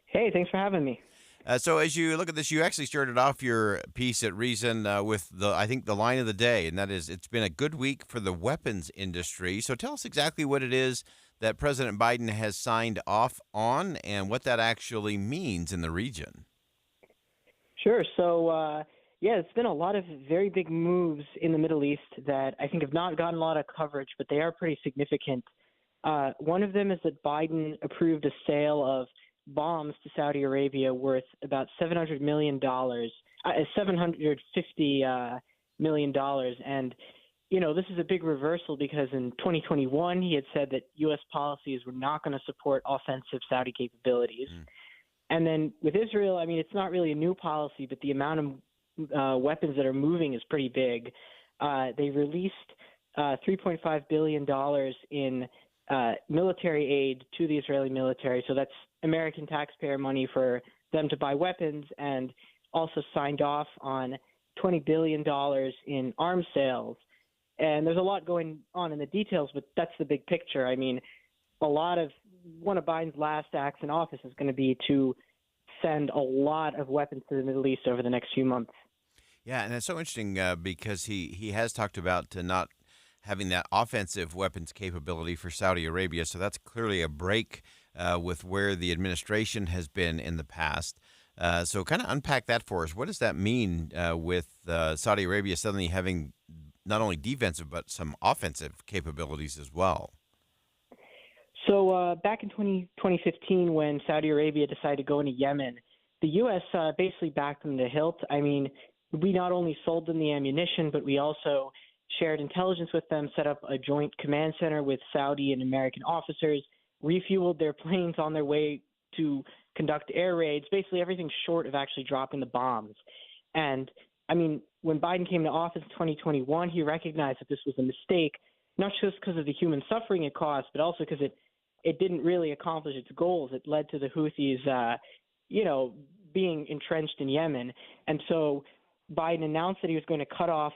Hey, thanks for having me. So as you look at this, you actually started off your piece at Reason with I think the line of the day, and that is, it's been a good week for the weapons industry. So tell us exactly what it is that President Biden has signed off on and what that actually means in the region. Sure. So, it's been a lot of very big moves in the Middle East that I think have not gotten a lot of coverage, but they are pretty significant. One of them is that Biden approved a sale of bombs to Saudi Arabia worth about $750 million. And, this is a big reversal because in 2021, he had said that U.S. policies were not going to support offensive Saudi capabilities. And then with Israel, it's not really a new policy, but the amount of weapons that are moving is pretty big. They released $3.5 billion in military aid to the Israeli military. So that's American taxpayer money for them to buy weapons, and also signed off on $20 billion in arms sales. And there's a lot going on in the details, but that's the big picture. One of Biden's last acts in office is going to be to send a lot of weapons to the Middle East over the next few months. Yeah, and it's so interesting because he has talked about not having that offensive weapons capability for Saudi Arabia. So that's clearly a break with where the administration has been in the past. So kind of unpack that for us. What does that mean with Saudi Arabia suddenly having not only defensive but some offensive capabilities as well? So back in 2015, when Saudi Arabia decided to go into Yemen, the U.S. Basically backed them to hilt. We not only sold them the ammunition, but we also shared intelligence with them, set up a joint command center with Saudi and American officers, refueled their planes on their way to conduct air raids, basically everything short of actually dropping the bombs. And, when Biden came to office in 2021, he recognized that this was a mistake, not just because of the human suffering it caused, but also because it didn't really accomplish its goals. It led to the Houthis, being entrenched in Yemen. And so Biden announced that he was going to cut off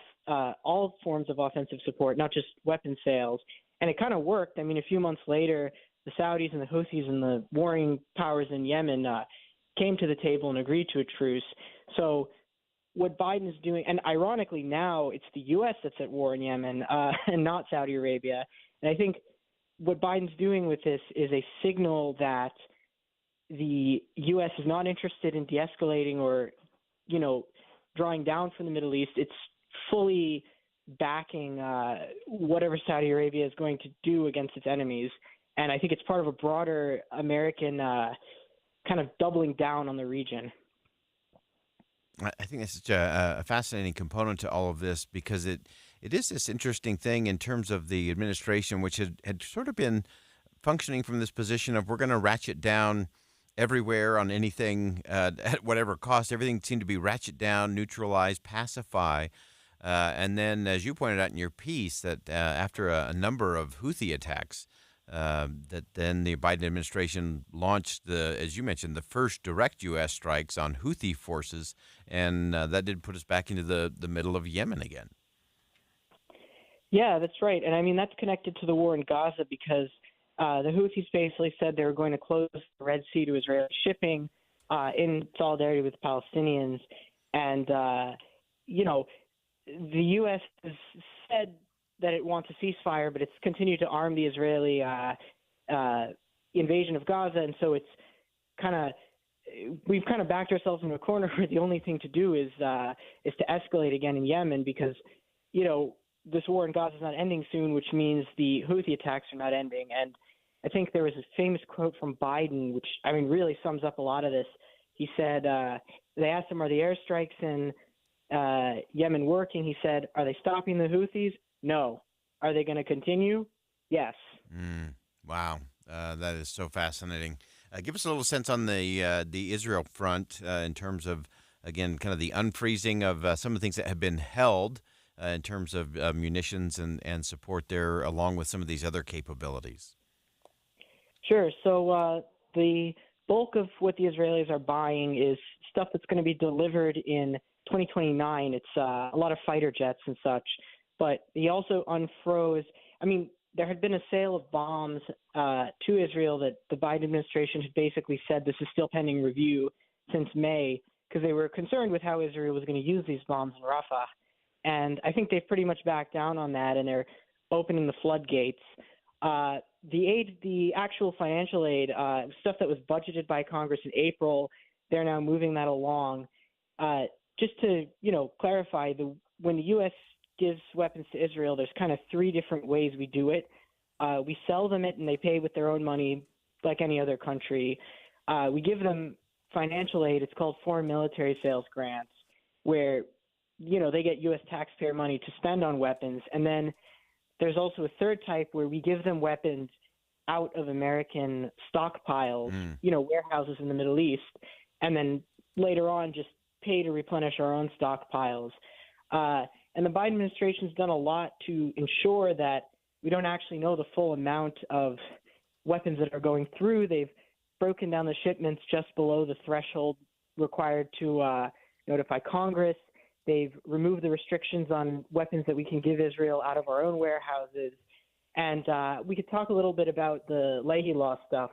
all forms of offensive support, not just weapon sales. And it kind of worked. A few months later, the Saudis and the Houthis and the warring powers in Yemen came to the table and agreed to a truce. So what Biden is doing, and ironically now it's the U.S. that's at war in Yemen and not Saudi Arabia. And I think what Biden's doing with this is a signal that the U.S. is not interested in de-escalating or, drawing down from the Middle East. It's fully backing whatever Saudi Arabia is going to do against its enemies. And I think it's part of a broader American kind of doubling down on the region. I think that's such a fascinating component to all of this because it is this interesting thing in terms of the administration, which had sort of been functioning from this position of we're going to ratchet down everywhere on anything at whatever cost. Everything seemed to be ratchet down, neutralize, pacify. And then, as you pointed out in your piece, that after a number of Houthi attacks, that then the Biden administration launched as you mentioned, the first direct U.S. strikes on Houthi forces, and that did put us back into the middle of Yemen again. Yeah, that's right. And that's connected to the war in Gaza because the Houthis basically said they were going to close the Red Sea to Israeli shipping in solidarity with the Palestinians. And, the U.S. has said that it wants a ceasefire, but it's continued to arm the Israeli invasion of Gaza. And so we've kind of backed ourselves into a corner where the only thing to do is to escalate again in Yemen because, this war in Gaza is not ending soon, which means the Houthi attacks are not ending. And I think there was a famous quote from Biden, which, really sums up a lot of this. He said, they asked him, are the airstrikes in Yemen working? He said, are they stopping the Houthis? No. Are they going to continue? Yes. Wow. That is so fascinating. Give us a little sense on the Israel front in terms of, again, kind of the unfreezing of some of the things that have been held in terms of munitions and support there, along with some of these other capabilities. Sure. So the bulk of what the Israelis are buying is stuff that's going to be delivered in 2029. It's a lot of fighter jets and such. But he also unfroze. There had been a sale of bombs to Israel that the Biden administration had basically said this is still pending review. since May because they were concerned with how Israel was going to use these bombs in Rafah. And I think they've pretty much backed down on that, and they're opening the floodgates. The actual financial aid, stuff that was budgeted by Congress in April, they're now moving that along. Just to, clarify, when the U.S. gives weapons to Israel, there's kind of three different ways we do it. We sell them it, and they pay with their own money like any other country. We give them financial aid. It's called foreign military sales grants, where they get U.S. taxpayer money to spend on weapons. And then there's also a third type where we give them weapons out of American stockpiles, warehouses in the Middle East, and then later on just pay to replenish our own stockpiles. And the Biden administration's done a lot to ensure that we don't actually know the full amount of weapons that are going through. They've broken down the shipments just below the threshold required to notify Congress. They've removed the restrictions on weapons that we can give Israel out of our own warehouses. And we could talk a little bit about the Leahy law stuff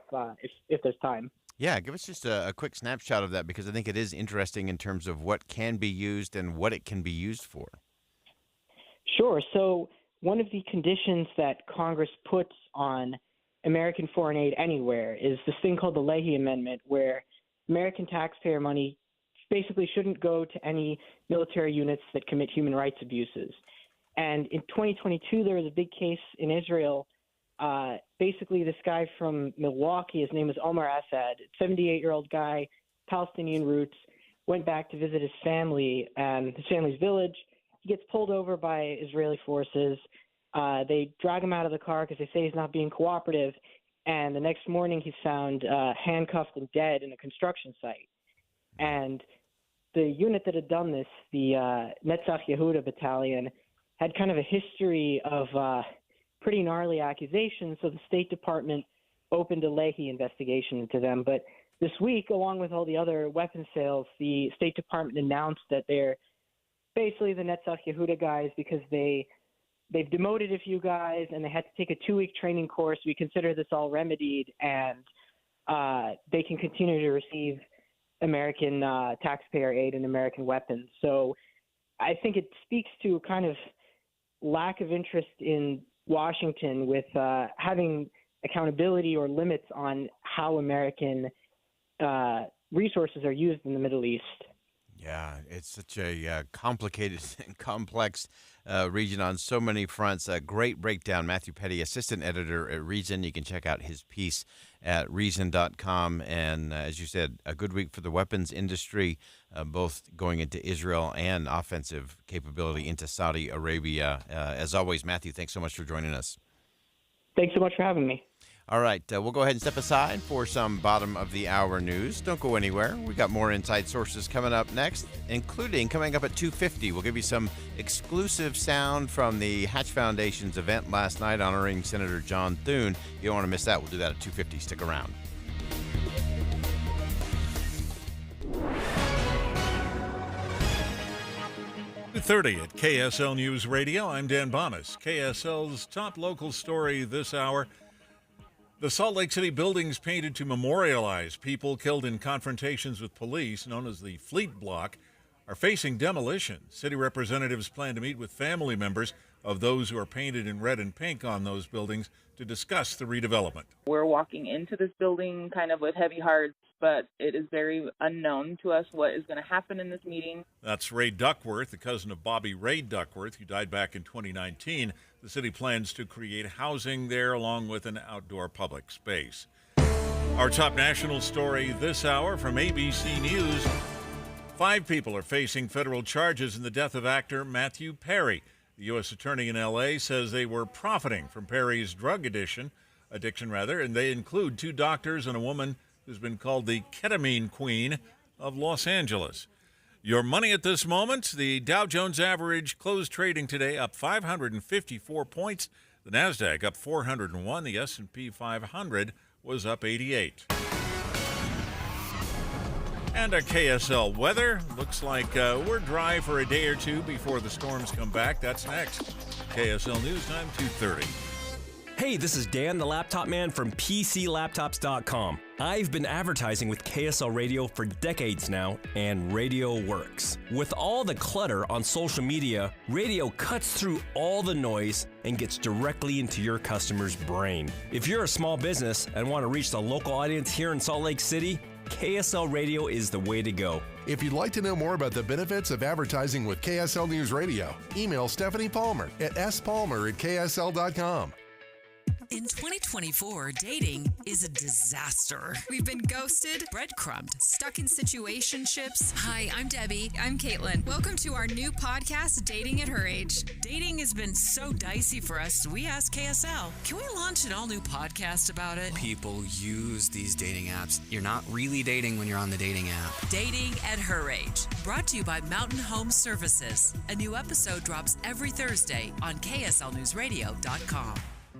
if there's time. Yeah, give us just a quick snapshot of that, because I think it is interesting in terms of what can be used and what it can be used for. Sure. So one of the conditions that Congress puts on American foreign aid anywhere is this thing called the Leahy Amendment, where American taxpayer money basically shouldn't go to any military units that commit human rights abuses. And in 2022, there was a big case in Israel. Basically, this guy from Milwaukee, his name was Omar Assad, 78-year-old guy, Palestinian roots, went back to visit his family and his family's village. He gets pulled over by Israeli forces. They drag him out of the car because they say he's not being cooperative. And the next morning, he's found handcuffed and dead in a construction site. And the unit that had done this, the Netzach Yehuda Battalion, had kind of a history of pretty gnarly accusations, so the State Department opened a Leahy investigation into them. But this week, along with all the other weapons sales, the State Department announced that they're basically the Netzach Yehuda guys because they've demoted a few guys and they had to take a 2-week training course. We consider this all remedied, and they can continue to receive American taxpayer aid and American weapons. So I think it speaks to kind of lack of interest in Washington with having accountability or limits on how American resources are used in the Middle East. Yeah, it's such a complicated and complex region on so many fronts. A great breakdown. Matthew Petty, assistant editor at Reason. You can check out his piece at reason.com. And as you said, a good week for the weapons industry, both going into Israel and offensive capability into Saudi Arabia. As always, Matthew, thanks so much for joining us. Thanks so much for having me. All right, we'll go ahead and step aside for some bottom-of-the-hour news. Don't go anywhere. We've got more Inside Sources coming up next, including coming up at 2:50. We'll give you some exclusive sound from the Hatch Foundation's event last night honoring Senator John Thune. You don't want to miss that. We'll do that at 2:50. Stick around. .30 at KSL News Radio. I'm Dan Bonas. KSL's top local story this hour. The Salt Lake City buildings painted to memorialize people killed in confrontations with police, known as the Fleet Block, are facing demolition. City representatives plan to meet with family members of those who are painted in red and pink on those buildings to discuss the redevelopment. We're walking into this building kind of with heavy hearts, but it is very unknown to us what is going to happen in this meeting. That's Ray Duckworth, the cousin of Bobby Ray Duckworth, who died back in 2019. The city plans to create housing there along with an outdoor public space. Our top national story this hour from ABC News. 5 people are facing federal charges in the death of actor Matthew Perry. The U.S. attorney in L.A. says they were profiting from Perry's drug addiction, and they include 2 doctors and a woman who's been called the ketamine queen of Los Angeles. Your money at this moment, the Dow Jones average closed trading today up 554 points. The NASDAQ up 401. The S&P 500 was up 88. And our KSL weather. Looks like we're dry for a day or two before the storms come back. That's next. KSL News Time, 2:30. Hey, this is Dan, the laptop man from PCLaptops.com. I've been advertising with KSL Radio for decades now, and radio works. With all the clutter on social media, radio cuts through all the noise and gets directly into your customer's brain. If you're a small business and want to reach the local audience here in Salt Lake City, KSL Radio is the way to go. If you'd like to know more about the benefits of advertising with KSL News Radio, email Stephanie Palmer at spalmer@ksl.com. In 2024, dating is a disaster. We've been ghosted, breadcrumbed, stuck in situationships. Hi, I'm Debbie. I'm Caitlin. Welcome to our new podcast, Dating at Her Age. Dating has been so dicey for us, we asked KSL, can we launch an all-new podcast about it? People use these dating apps. You're not really dating when you're on the dating app. Dating at Her Age, brought to you by Mountain Home Services. A new episode drops every Thursday on KSLNewsRadio.com.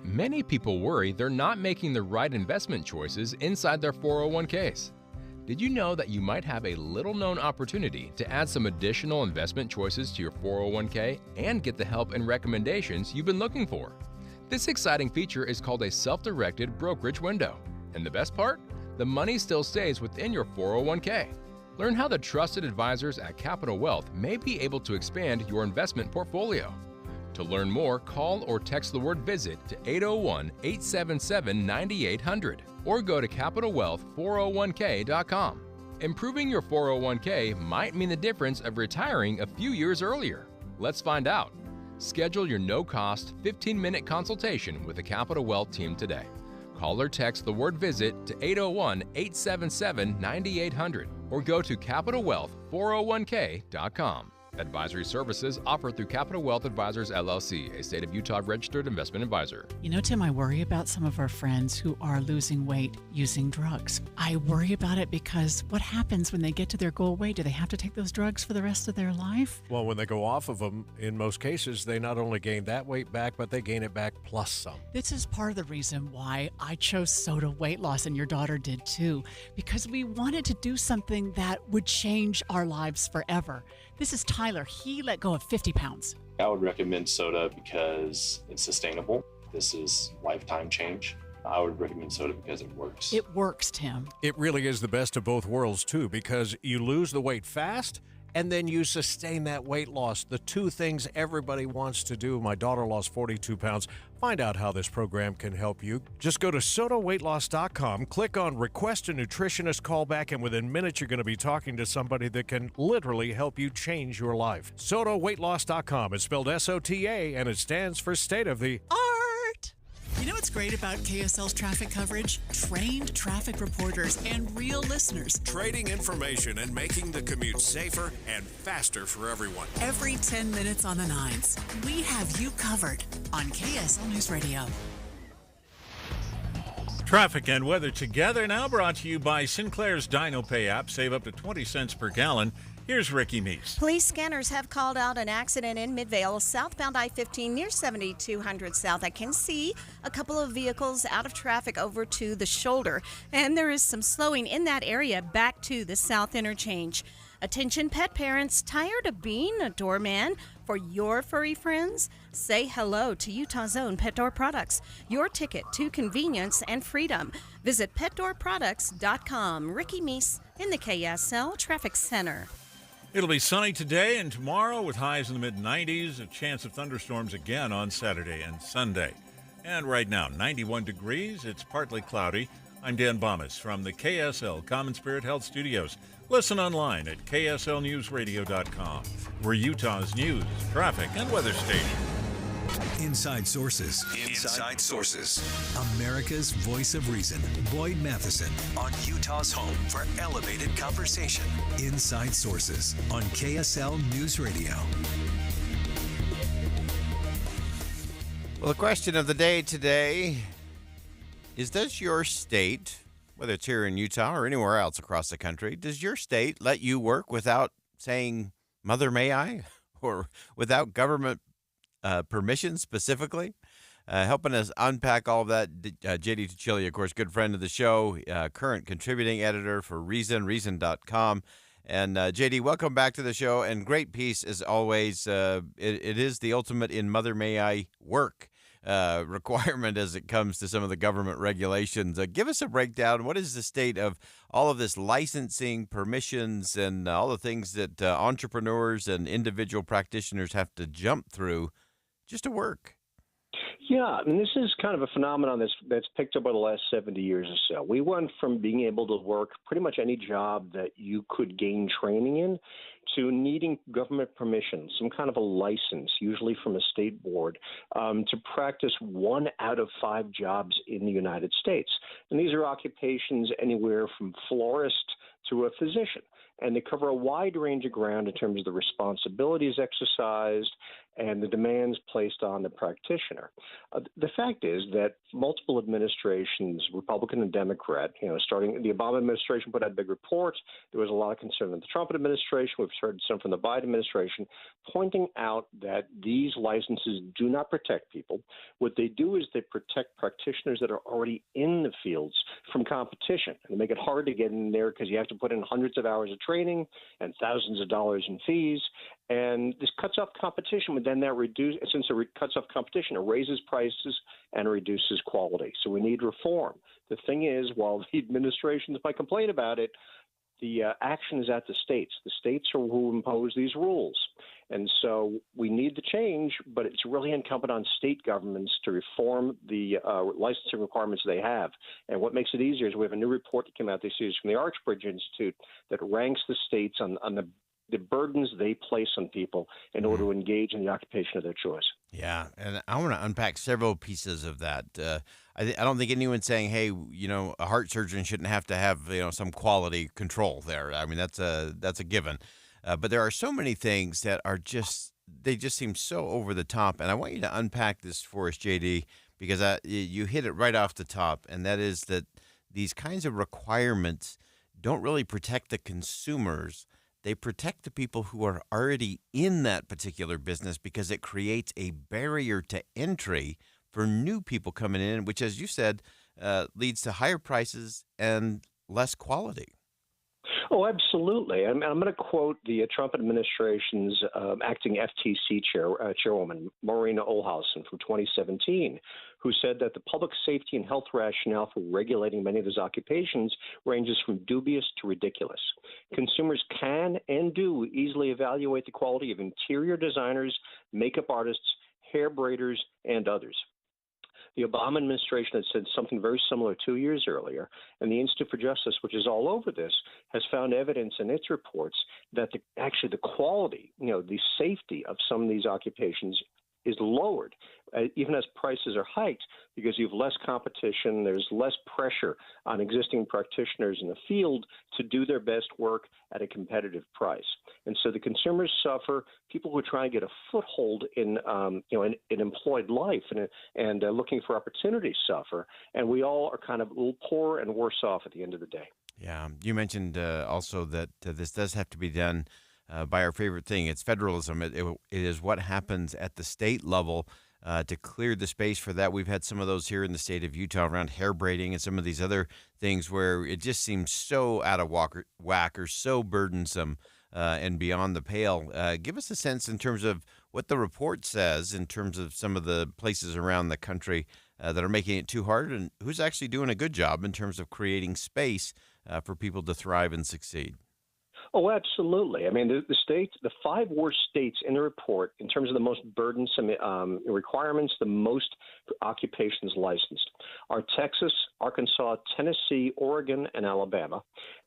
Many people worry they're not making the right investment choices inside their 401ks. Did you know that you might have a little-known opportunity to add some additional investment choices to your 401k and get the help and recommendations you've been looking for? This exciting feature is called a self-directed brokerage window. And the best part? The money still stays within your 401k. Learn how the trusted advisors at Capital Wealth may be able to expand your investment portfolio. To learn more, call or text the word VISIT to 801-877-9800 or go to CapitalWealth401k.com. Improving your 401k might mean the difference of retiring a few years earlier. Let's find out. Schedule your no-cost 15-minute consultation with the Capital Wealth team today. Call or text the word VISIT to 801-877-9800 or go to CapitalWealth401k.com. Advisory services offered through Capital Wealth Advisors, LLC, a state of Utah registered investment advisor. You know, Tim, I worry about some of our friends who are losing weight using drugs. I worry about it because what happens when they get to their goal weight? Do they have to take those drugs for the rest of their life? Well, when they go off of them, in most cases, they not only gain that weight back, but they gain it back plus some. This is part of the reason why I chose Soda Weight Loss, and your daughter did too, because we wanted to do something that would change our lives forever. This is Tyler. He let go of 50 pounds. I would recommend soda because it's sustainable. This is lifetime change. I would recommend soda because it works. It works, Tim. It really is the best of both worlds, too, because you lose the weight fast and then you sustain that weight loss. The two things everybody wants to do. My daughter lost 42 pounds. Find out how this program can help you. Just go to sodaweightloss.com, click on Request a Nutritionist Callback, and within minutes you're going to be talking to somebody that can literally help you change your life. Sodaweightloss.com. It's spelled S-O-T-A, and it stands for State of the Art. You know what's great about KSL's traffic coverage? Trained traffic reporters and real listeners. Trading information and making the commute safer and faster for everyone. Every 10 minutes on the 9s, we have you covered on KSL News Radio. Traffic and weather together now, brought to you by Sinclair's Dino Pay app. Save up to 20 cents per gallon. Here's Ricky Meese. Police scanners have called out an accident in Midvale, southbound I-15 near 7200 South. I can see a couple of vehicles out of traffic over to the shoulder, and there is some slowing in that area back to the South Interchange. Attention pet parents, tired of being a doorman for your furry friends? Say hello to Utah's own Pet Door Products, your ticket to convenience and freedom. Visit petdoorproducts.com. Ricky Meese in the KSL Traffic Center. It'll be sunny today and tomorrow with highs in the mid-90s, a chance of thunderstorms again on Saturday and Sunday. And right now, 91 degrees. It's partly cloudy. I'm Dan Bomas from the KSL Common Spirit Health Studios. Listen online at kslnewsradio.com. We're Utah's news, traffic, and weather station. Inside Sources. Inside Sources. America's voice of reason. Boyd Matheson. On Utah's home for elevated conversation. Inside Sources on KSL News Radio. Well, the question of the day today is, does your state, whether it's here in Utah or anywhere else across the country, does your state let you work without saying, "Mother, may I?" or without government permission specifically? Helping us unpack all of that, J.D. Tuchili, of course, good friend of the show, current contributing editor for Reason.com. And J.D., welcome back to the show, and great piece as always. It is the ultimate in Mother May I work. requirement as it comes to some of the government regulations. Give us a breakdown. What is the state of all of this licensing, permissions, and all the things that entrepreneurs and individual practitioners have to jump through just to work? Yeah, I mean, this is kind of a phenomenon that's picked up over the last 70 years or so. We went from being able to work pretty much any job that you could gain training in to needing government permission, some kind of a license, usually from a state board, to practice 1 out of 5 jobs in the United States. And these are occupations anywhere from florist to a physician. And they cover a wide range of ground in terms of the responsibilities exercised and the demands placed on the practitioner. The fact is that multiple administrations, Republican and Democrat, starting the Obama administration put out a big report. There was a lot of concern in the Trump administration. We've heard some from the Biden administration pointing out that these licenses do not protect people. What they do is they protect practitioners that are already in the fields from competition. And they make it hard to get in there because you have to put in hundreds of hours of training and thousands of dollars in fees. And this cuts off competition, but then since it cuts off competition, it raises prices and reduces quality. So we need reform. The thing is, while the administrations might complain about it, the action is at the states. The states are who impose these rules. And so we need the change, but it's really incumbent on state governments to reform the licensing requirements they have. And what makes it easier is we have a new report that came out this year from the Archbridge Institute that ranks the states on the burdens they place on people in order to engage in the occupation of their choice. Yeah, and I want to unpack several pieces of that. I don't think anyone's saying, hey, a heart surgeon shouldn't have to have, some quality control there. I mean, that's a given. But there are so many things that are they just seem so over the top. And I want you to unpack this for us, JD, because you hit it right off the top, and that is that these kinds of requirements don't really protect the consumers. They protect the people who are already in that particular business because it creates a barrier to entry for new people coming in, which, as you said, leads to higher prices and less quality. Oh, absolutely. I'm going to quote the Trump administration's acting FTC chairwoman, Maureen Olhausen, from 2017, who said that the public safety and health rationale for regulating many of those occupations ranges from dubious to ridiculous. Consumers can and do easily evaluate the quality of interior designers, makeup artists, hair braiders, and others. The Obama administration had said something very similar 2 years earlier, and the Institute for Justice, which is all over this, has found evidence in its reports that the quality, the safety of some of these occupations is lowered, even as prices are hiked, because you have less competition, there's less pressure on existing practitioners in the field to do their best work at a competitive price. And so the consumers suffer, people who are trying to get a foothold in employed life and looking for opportunities suffer, and we all are kind of a little poorer and worse off at the end of the day. Yeah, you mentioned also that this does have to be done by our favorite thing. It's federalism. It is what happens at the state level to clear the space for that. We've had some of those here in the state of Utah around hair braiding and some of these other things where it just seems so out of whack or so burdensome and beyond the pale. Give us a sense in terms of what the report says in terms of some of the places around the country that are making it too hard and who's actually doing a good job in terms of creating space for people to thrive and succeed. Oh, absolutely. I mean, the 5 worst states in the report in terms of the most burdensome requirements, the most occupations licensed, are Texas, Arkansas, Tennessee, Oregon, and Alabama.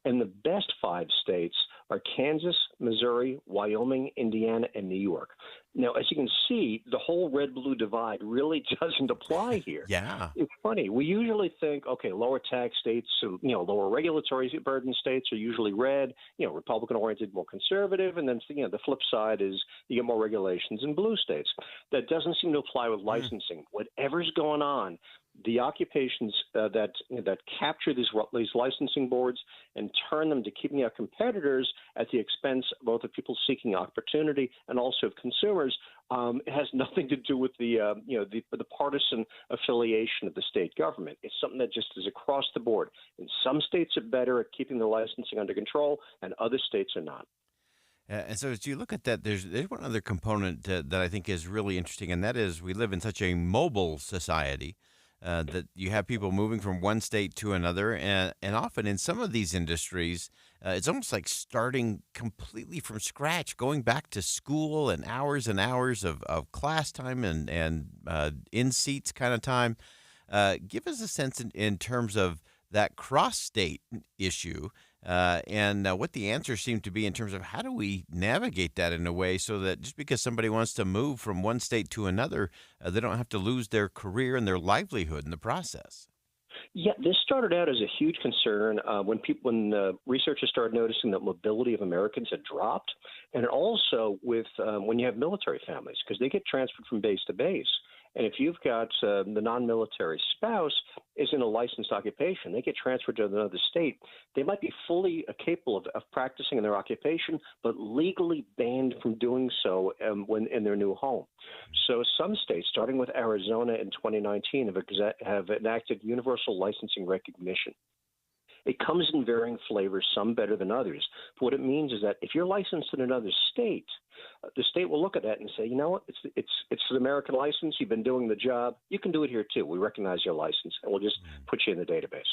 And the best 5 states are Kansas, Missouri, Wyoming, Indiana, and New York. Now, as you can see, the whole red-blue divide really doesn't apply here. Yeah. It's funny. We usually think, okay, lower tax states, lower regulatory burden states are usually red, Republican-oriented, more conservative, and then, the flip side is you get more regulations in blue states. That doesn't seem to apply with licensing. Whatever's going on, the occupations that capture these licensing boards and turn them to keeping out competitors at the expense both of people seeking opportunity and also of consumers, it has nothing to do with the partisan affiliation of the state government. It's something that just is across the board. And some states are better at keeping the licensing under control, and other states are not. And so as you look at that, there's one other component that I think is really interesting, and that is we live in such a mobile society that you have people moving from one state to another. And often in some of these industries, it's almost like starting completely from scratch, going back to school and hours of class time and in seats kind of time. Give us a sense in terms of that cross-state issue and what the answers seem to be in terms of how do we navigate that in a way so that just because somebody wants to move from one state to another, they don't have to lose their career and their livelihood in the process. Yeah, this started out as a huge concern when researchers started noticing that mobility of Americans had dropped, and also with when you have military families, because they get transferred from base to base. And if you've got the non-military spouse is in a licensed occupation, they get transferred to another state. They might be fully capable of practicing in their occupation, but legally banned from doing so when in their new home. So some states, starting with Arizona in 2019, have enacted universal licensing recognition. It comes in varying flavors, some better than others. But what it means is that if you're licensed in another state, the state will look at that and say, you know what, it's an American license. You've been doing the job. You can do it here too. We recognize your license, and we'll just put you in the database.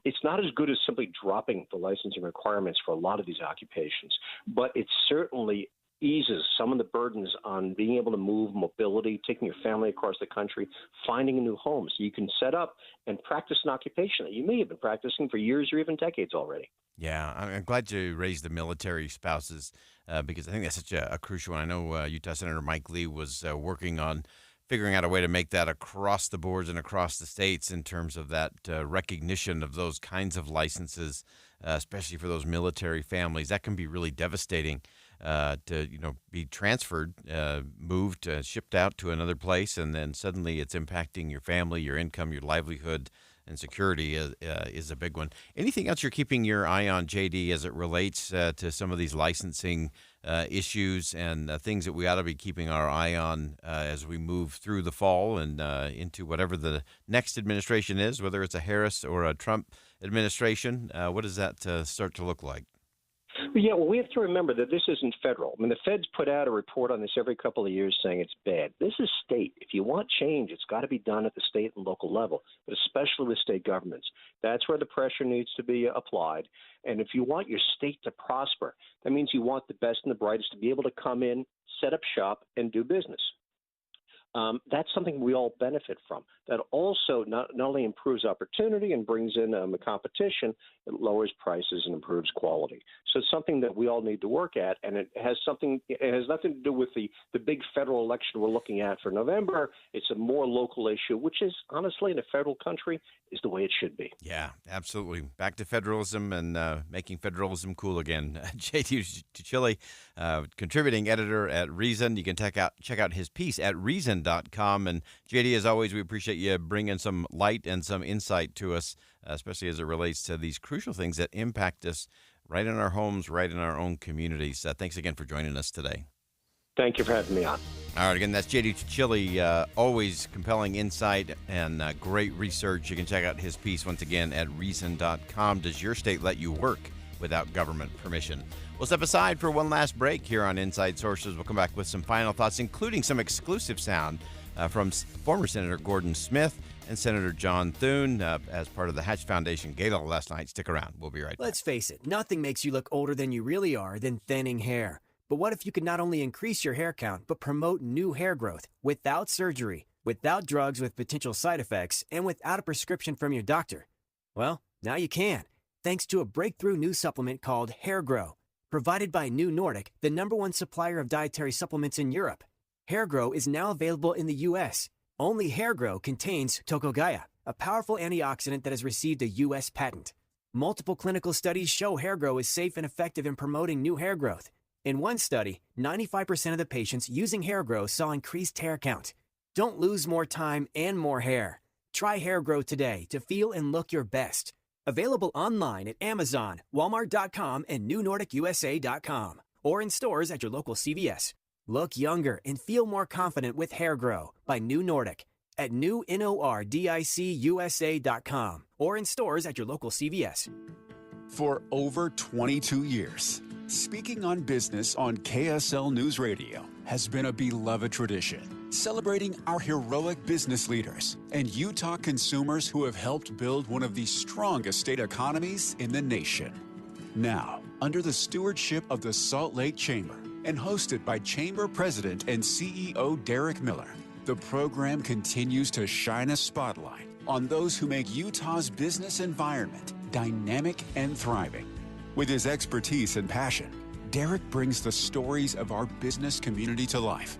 It's not as good as simply dropping the licensing requirements for a lot of these occupations, but it certainly eases some of the burdens on being able to move, mobility, taking your family across the country, finding a new home so you can set up and practice an occupation that you may have been practicing for years or even decades already. Yeah, I'm glad you raised the military spouses because I think that's such a crucial one. I know Utah Senator Mike Lee was working on figuring out a way to make that across the boards and across the states in terms of that recognition of those kinds of licenses, especially for those military families. That can be really devastating to be transferred, moved, shipped out to another place, and then suddenly it's impacting your family, your income, your livelihood, and security is a big one. Anything else you're keeping your eye on, JD, as it relates to some of these licensing issues and things that we ought to be keeping our eye on as we move through the fall and into whatever the next administration is, whether it's a Harris or a Trump administration? What does that start to look like? Yeah, well, we have to remember that this isn't federal. I mean, the feds put out a report on this every couple of years saying it's bad. This is state. If you want change, it's got to be done at the state and local level, but especially with state governments. That's where the pressure needs to be applied. And if you want your state to prosper, that means you want the best and the brightest to be able to come in, set up shop, and do business. That's something we all benefit from. That also not only improves opportunity and brings in a competition, it lowers prices and improves quality. So it's something that we all need to work at, and it has nothing to do with the big federal election we're looking at for November. It's a more local issue, which is honestly in a federal country is the way it should be. Yeah, absolutely. Back to federalism and making federalism cool again. J.D. Tuccilli, contributing editor at Reason. You can check out his piece at reason.com. And J.D., as always, we appreciate you bringing some light and some insight to us, especially as it relates to these crucial things that impact us right in our homes, right in our own communities. Thanks again for joining us today. Thank you for having me on. All right, again, that's J.D. Tuccilli, always compelling insight and great research. You can check out his piece once again at reason.com. Does your state let you work without government permission? We'll step aside for one last break here on Inside Sources. We'll come back with some final thoughts, including some exclusive sound from former Senator Gordon Smith and Senator John Thune as part of the Hatch Foundation Gala last night. Stick around. We'll be right back. Let's face it, nothing makes you look older than you really are than thinning hair. But what if you could not only increase your hair count, but promote new hair growth without surgery, without drugs with potential side effects, and without a prescription from your doctor? Well, now you can, thanks to a breakthrough new supplement called Hair Grow, provided by New Nordic, the #1 supplier of dietary supplements in Europe. Hair Grow is now available in the U.S. Only Hair Grow contains Tocogaya, a powerful antioxidant that has received a U.S. patent. Multiple clinical studies show Hair Grow is safe and effective in promoting new hair growth. In one study, 95% of the patients using Hair Grow saw increased hair count. Don't lose more time and more hair. Try Hair Grow today to feel and look your best. Available online at Amazon, Walmart.com, and NewNordicUSA.com, or in stores at your local CVS. Look younger and feel more confident with Hair Grow by New Nordic at NewNordicUSA.com, or in stores at your local CVS. For over 22 years, Speaking on Business on KSL News Radio has been a beloved tradition, celebrating our heroic business leaders and Utah consumers who have helped build one of the strongest state economies in the nation. Now, under the stewardship of the Salt Lake Chamber and hosted by Chamber President and CEO Derek Miller, the program continues to shine a spotlight on those who make Utah's business environment dynamic and thriving. With his expertise and passion, Derek brings the stories of our business community to life.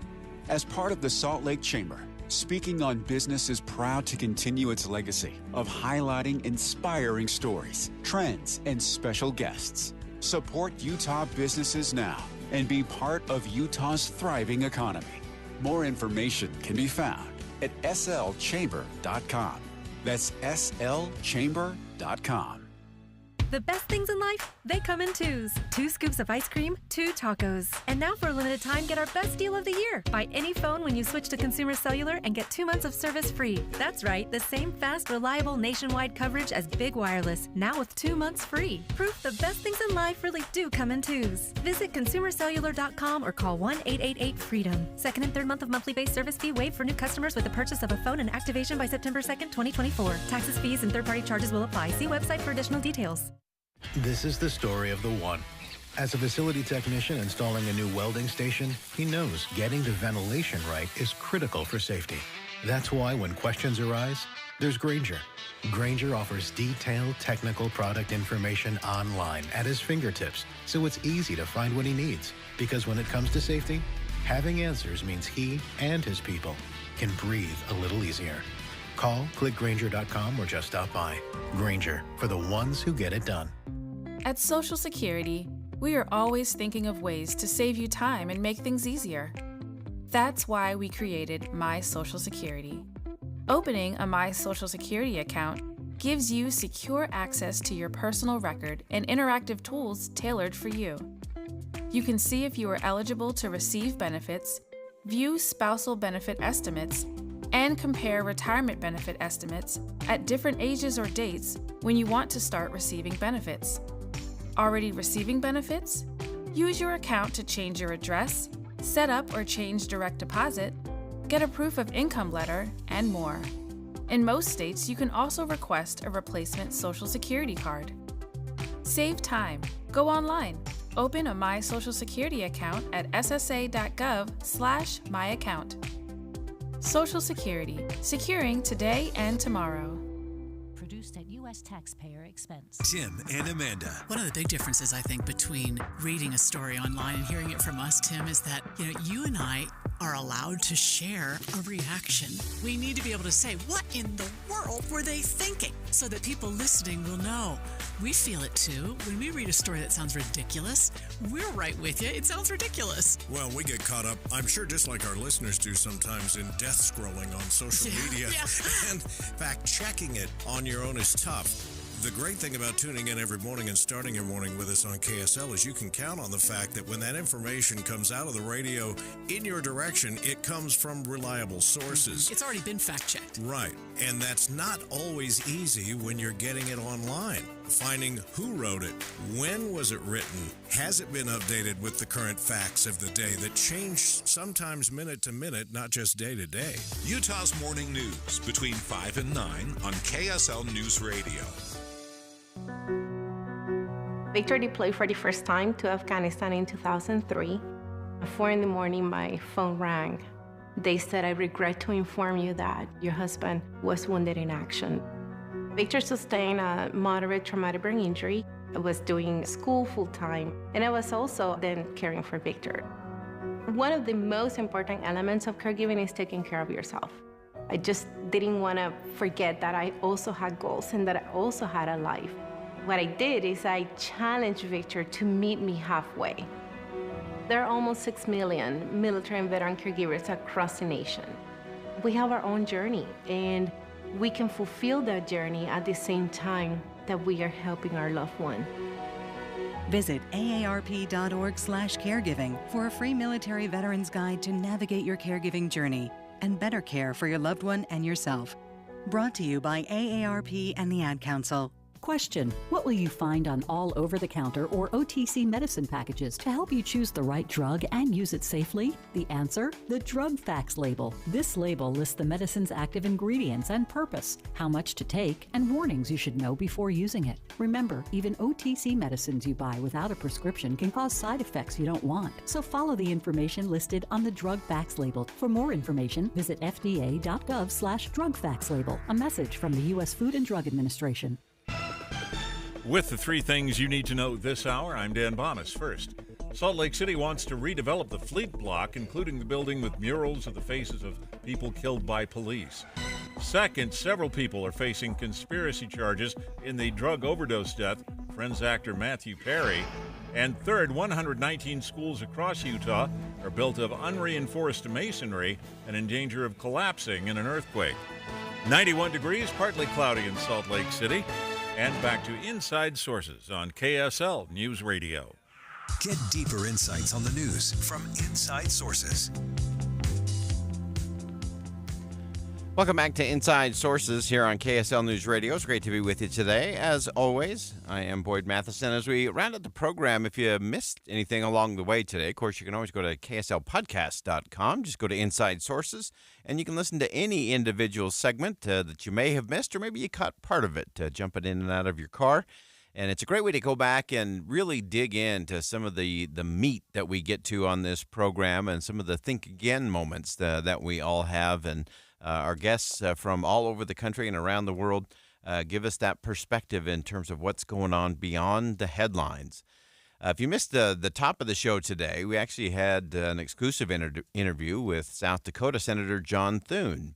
As part of the Salt Lake Chamber, Speaking on Business is proud to continue its legacy of highlighting inspiring stories, trends, and special guests. Support Utah businesses now and be part of Utah's thriving economy. More information can be found at slchamber.com. That's slchamber.com. The best things in life, they come in twos. 2 scoops of ice cream, 2 tacos. And now for a limited time, get our best deal of the year. Buy any phone when you switch to Consumer Cellular and get 2 months of service free. That's right, the same fast, reliable nationwide coverage as Big Wireless, now with 2 months free. Proof the best things in life really do come in twos. Visit consumercellular.com or call 1-888-FREEDOM. Second and third month of monthly base service fee waived for new customers with the purchase of a phone and activation by September 2nd, 2024. Taxes, fees, and third-party charges will apply. See website for additional details. This is the story of the one. As a facility technician installing a new welding station, he knows getting the ventilation right is critical for safety. That's why when questions arise, there's Grainger. Grainger offers detailed technical product information online at his fingertips, so it's easy to find what he needs. Because when it comes to safety, having answers means he and his people can breathe a little easier. Call, click Grainger.com, or just stop by. Grainger, for the ones who get it done. At Social Security, we are always thinking of ways to save you time and make things easier. That's why we created My Social Security. Opening a My Social Security account gives you secure access to your personal record and interactive tools tailored for you. You can see if you are eligible to receive benefits, view spousal benefit estimates, and compare retirement benefit estimates at different ages or dates when you want to start receiving benefits. Already receiving benefits? Use your account to change your address, set up or change direct deposit, get a proof of income letter, and more. In most states, you can also request a replacement Social Security card. Save time. Go online. Open a My Social Security account at ssa.gov/myaccount. Social Security, securing today and tomorrow. Produced at U.S. taxpayer expense. Tim and Amanda. One of the big differences, I think, between reading a story online and hearing it from us, Tim, is that, you and I are allowed to share a reaction. We need to be able to say, what in the world were they thinking? So that people listening will know. We feel it too. When we read a story that sounds ridiculous, we're right with you. It sounds ridiculous. Well, we get caught up, I'm sure just like our listeners do sometimes, in death scrolling on social media. And fact-checking it on your own is tough. The great thing about tuning in every morning and starting your morning with us on KSL is you can count on the fact that when that information comes out of the radio in your direction, it comes from reliable sources. It's already been fact-checked. Right. And that's not always easy when you're getting it online. Finding who wrote it, when was it written, has it been updated with the current facts of the day that change sometimes minute to minute, not just day to day. Utah's Morning News between 5 and 9 on KSL News Radio. Victor deployed for the first time to Afghanistan in 2003. At 4 in the morning, my phone rang. They said, "I regret to inform you that your husband was wounded in action." Victor sustained a moderate traumatic brain injury. I was doing school full-time, and I was also then caring for Victor. One of the most important elements of caregiving is taking care of yourself. I just didn't want to forget that I also had goals and that I also had a life. What I did is I challenged Victor to meet me halfway. There are almost 6 million military and veteran caregivers across the nation. We have our own journey, and we can fulfill that journey at the same time that we are helping our loved one. Visit aarp.org/caregiving for a free military veterans guide to navigate your caregiving journey and better care for your loved one and yourself. Brought to you by AARP and the Ad Council. Question: what will you find on all over-the-counter or OTC medicine packages to help you choose the right drug and use it safely? The answer: the drug facts label. This label lists the medicine's active ingredients and purpose, how much to take, and warnings you should know before using it. Remember, even OTC medicines you buy without a prescription can cause side effects you don't want. So follow the information listed on the drug facts label. For more information, visit fda.gov/drug facts label. A message from the U.S. Food and Drug Administration. With the three things you need to know this hour, I'm Dan Bonas. First, Salt Lake City wants to redevelop the Fleet Block, including the building with murals of the faces of people killed by police. Second, several people are facing conspiracy charges in the drug overdose death of Friends actor Matthew Perry. And third, 119 schools across Utah are built of unreinforced masonry and in danger of collapsing in an earthquake. 91 degrees, partly cloudy in Salt Lake City. And back to Inside Sources on KSL News Radio. Get deeper insights on the news from Inside Sources. Welcome back to Inside Sources here on KSL News Radio. It's great to be with you today. As always, I am Boyd Matheson. As we round out the program, if you missed anything along the way today, of course, you can always go to kslpodcast.com. Just go to Inside Sources, and you can listen to any individual segment that you may have missed, or maybe you caught part of it jumping in and out of your car. And it's a great way to go back and really dig into some of the meat that we get to on this program and some of the think again moments that we all have. And our guests from all over the country and around the world give us that perspective in terms of what's going on beyond the headlines. If you missed the top of the show today, we actually had an exclusive interview with South Dakota Senator John Thune.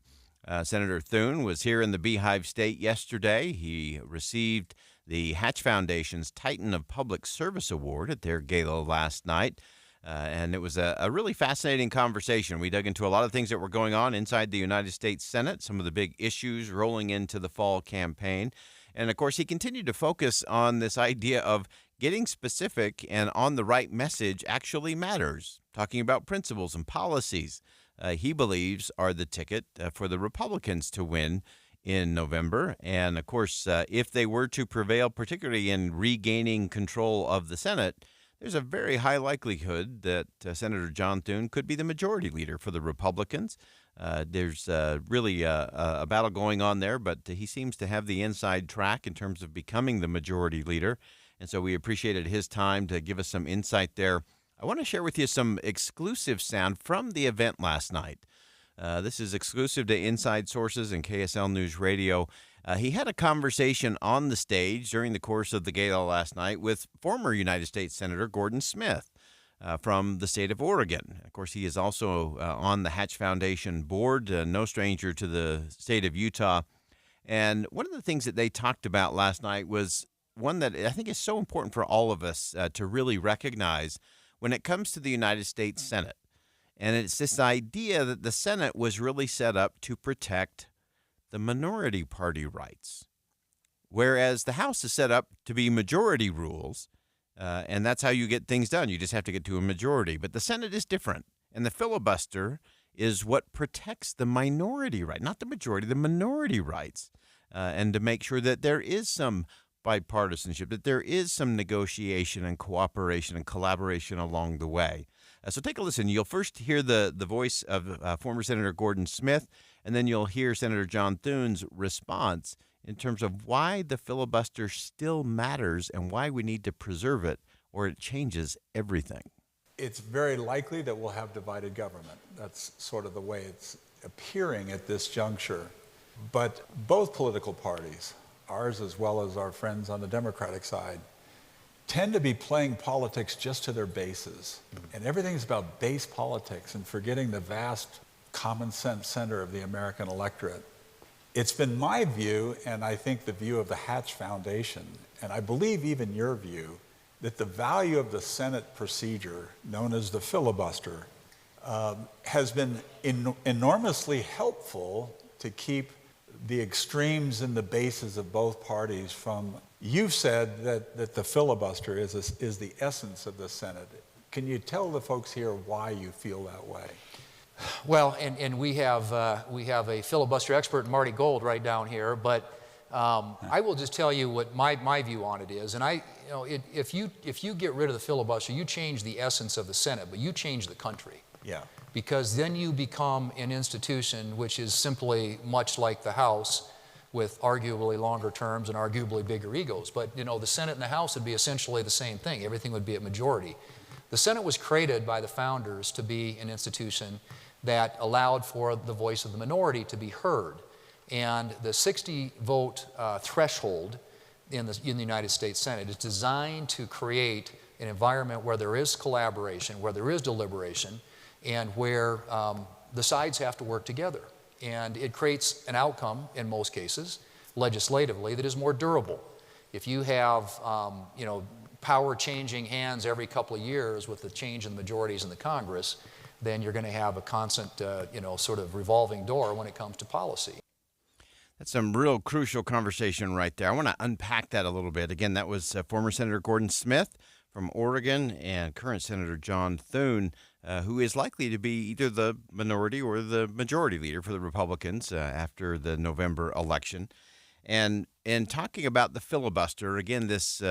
Senator Thune was here in the Beehive State yesterday. He received the Hatch Foundation's Titan of Public Service Award at their gala last night. And it was a really fascinating conversation. We dug into a lot of things that were going on inside the United States Senate, some of the big issues rolling into the fall campaign. And, of course, he continued to focus on this idea of getting specific and on the right message actually matters, talking about principles and policies he believes are the ticket for the Republicans to win in November. And, of course, if they were to prevail, particularly in regaining control of the Senate, there's a very high likelihood that Senator John Thune could be the majority leader for the Republicans. There's really a battle going on there, but he seems to have the inside track in terms of becoming the majority leader. And so we appreciated his time to give us some insight there. I want to share with you some exclusive sound from the event last night. This is exclusive to Inside Sources and KSL News Radio. He had a conversation on the stage during the course of the gala last night with former United States Senator Gordon Smith from the state of Oregon. Of course, he is also on the Hatch Foundation board, no stranger to the state of Utah. And one of the things that they talked about last night was one that I think is so important for all of us to really recognize when it comes to the United States Senate. And it's this idea that the Senate was really set up to protect the minority party rights, whereas the House is set up to be majority rules, and that's how you get things done. You just have to get to a majority. But the Senate is different, and the filibuster is what protects the minority right, not the majority, the minority rights, and to make sure that there is some bipartisanship, that there is some negotiation and cooperation and collaboration along the way. So take a listen. You'll first hear the voice of former Senator Gordon Smith, and then you'll hear Senator John Thune's response in terms of why the filibuster still matters and why we need to preserve it, or it changes everything. It's very likely that we'll have divided government. That's sort of the way it's appearing at this juncture. But both political parties, ours as well as our friends on the Democratic side, tend to be playing politics just to their bases. And everything's about base politics and forgetting the vast common sense center of the American electorate. It's been my view, and I think the view of the Hatch Foundation, and I believe even your view, that the value of the Senate procedure, known as the filibuster, has been enormously helpful to keep the extremes in the bases of both parties from. You've said that the filibuster is the essence of the Senate. Can you tell the folks here why you feel that way? Well, and we have a filibuster expert, Marty Gold, right down here, but I will just tell you what my view on it is, and if you get rid of the filibuster, you change the essence of the Senate, but you change the country. Yeah. Because then you become an institution which is simply much like the House, with arguably longer terms and arguably bigger egos. But the Senate and the House would be essentially the same thing. Everything would be a majority. The Senate was created by the founders to be an institution that allowed for the voice of the minority to be heard. And the 60-vote threshold in the United States Senate is designed to create an environment where there is collaboration, where there is deliberation, and where the sides have to work together. And it creates an outcome, in most cases, legislatively, that is more durable. If you have, power changing hands every couple of years with the change in the majorities in the Congress, then you're going to have a constant, sort of revolving door when it comes to policy. That's some real crucial conversation right there. I want to unpack that a little bit. Again, that was former Senator Gordon Smith from Oregon and current Senator John Thune, who is likely to be either the minority or the majority leader for the Republicans after the November election. And talking about the filibuster, again, this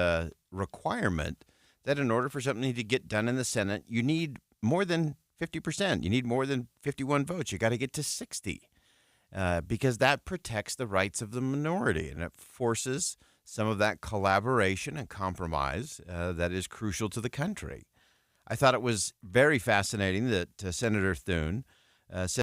requirement that in order for something to get done in the Senate, you need more than 50%. You need more than 51 votes. You got to get to 60 because that protects the rights of the minority, and it forces some of that collaboration and compromise that is crucial to the country. I thought it was very fascinating that Senator Thune said